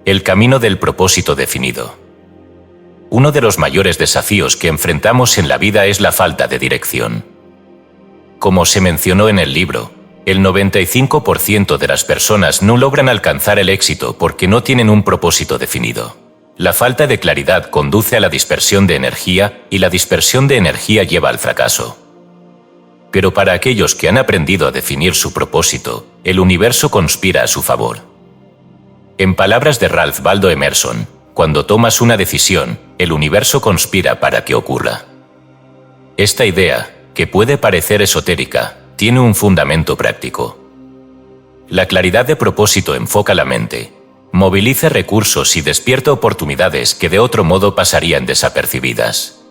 El camino del propósito definido. Uno de los mayores desafíos que enfrentamos en la vida es la falta de dirección. Como se mencionó en el libro, El 95% de las personas no logran alcanzar el éxito porque no tienen un propósito definido. La falta de claridad conduce a la dispersión de energía y la dispersión de energía lleva al fracaso. Pero para aquellos que han aprendido a definir su propósito, el universo conspira a su favor. En palabras de Ralph Waldo Emerson, cuando tomas una decisión, el universo conspira para que ocurra. Esta idea, que puede parecer esotérica, tiene un fundamento práctico. La claridad de propósito enfoca la mente, moviliza recursos y despierta oportunidades que de otro modo pasarían desapercibidas.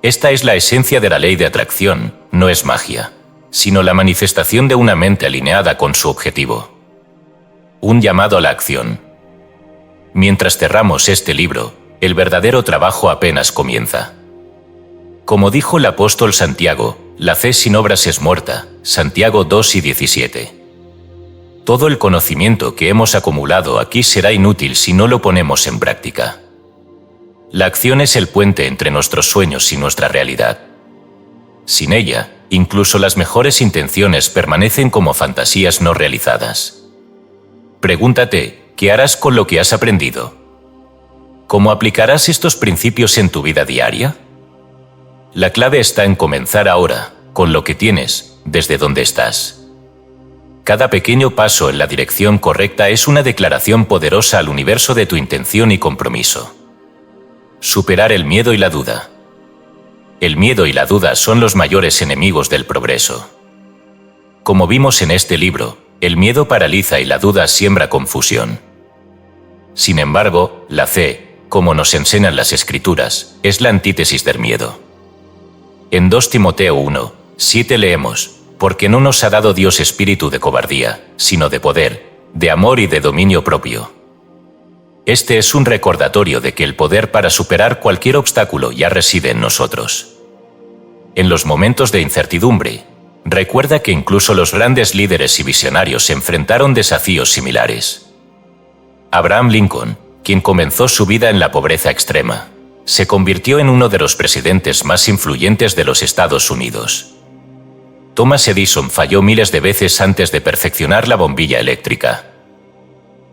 Esta es la esencia de la ley de atracción, no es magia, sino la manifestación de una mente alineada con su objetivo. Un llamado a la acción. Mientras cerramos este libro, el verdadero trabajo apenas comienza. Como dijo el apóstol Santiago, la fe sin obras es muerta, Santiago 2:17. Todo el conocimiento que hemos acumulado aquí será inútil si no lo ponemos en práctica. La acción es el puente entre nuestros sueños y nuestra realidad. Sin ella, incluso las mejores intenciones permanecen como fantasías no realizadas. Pregúntate, ¿qué harás con lo que has aprendido? ¿Cómo aplicarás estos principios en tu vida diaria? La clave está en comenzar ahora, con lo que tienes, desde donde estás. Cada pequeño paso en la dirección correcta es una declaración poderosa al universo de tu intención y compromiso. Superar el miedo y la duda. El miedo y la duda son los mayores enemigos del progreso. Como vimos en este libro, el miedo paraliza y la duda siembra confusión. Sin embargo, la fe, como nos enseñan las Escrituras, es la antítesis del miedo. En 2 Timoteo 1:7 leemos, porque no nos ha dado Dios espíritu de cobardía, sino de poder, de amor y de dominio propio. Este es un recordatorio de que el poder para superar cualquier obstáculo ya reside en nosotros. En los momentos de incertidumbre, recuerda que incluso los grandes líderes y visionarios enfrentaron desafíos similares. Abraham Lincoln, quien comenzó su vida en la pobreza extrema, se convirtió en uno de los presidentes más influyentes de los Estados Unidos. Thomas Edison falló miles de veces antes de perfeccionar la bombilla eléctrica.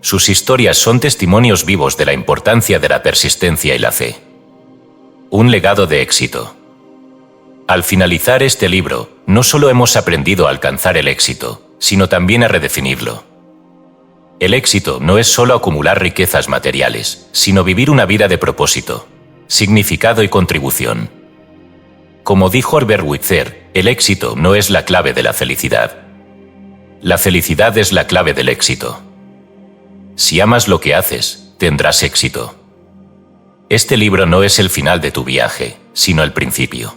Sus historias son testimonios vivos de la importancia de la persistencia y la fe. Un legado de éxito. Al finalizar este libro, no solo hemos aprendido a alcanzar el éxito, sino también a redefinirlo. El éxito no es solo acumular riquezas materiales, sino vivir una vida de propósito, significado y contribución. Como dijo Herbert Witzer, el éxito no es la clave de la felicidad. La felicidad es la clave del éxito. Si amas lo que haces, tendrás éxito. Este libro no es el final de tu viaje, sino el principio.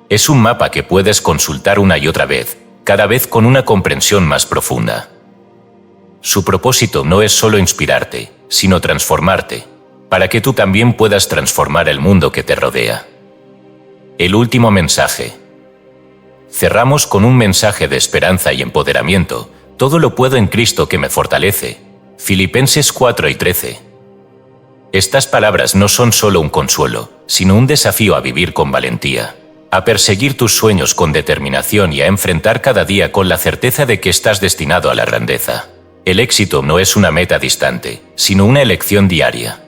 Es un mapa que puedes consultar una y otra vez, cada vez con una comprensión más profunda. Su propósito no es solo inspirarte, sino transformarte, para que tú también puedas transformar el mundo que te rodea. El último mensaje. Cerramos con un mensaje de esperanza y empoderamiento. Todo lo puedo en Cristo que me fortalece. Filipenses 4:13. Estas palabras no son solo un consuelo, sino un desafío a vivir con valentía, a perseguir tus sueños con determinación y a enfrentar cada día con la certeza de que estás destinado a la grandeza. El éxito no es una meta distante, sino una elección diaria.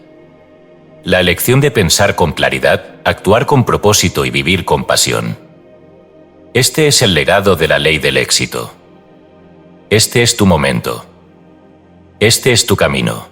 La elección de pensar con claridad, actuar con propósito y vivir con pasión. Este es el legado de la ley del éxito. Este es tu momento. Este es tu camino.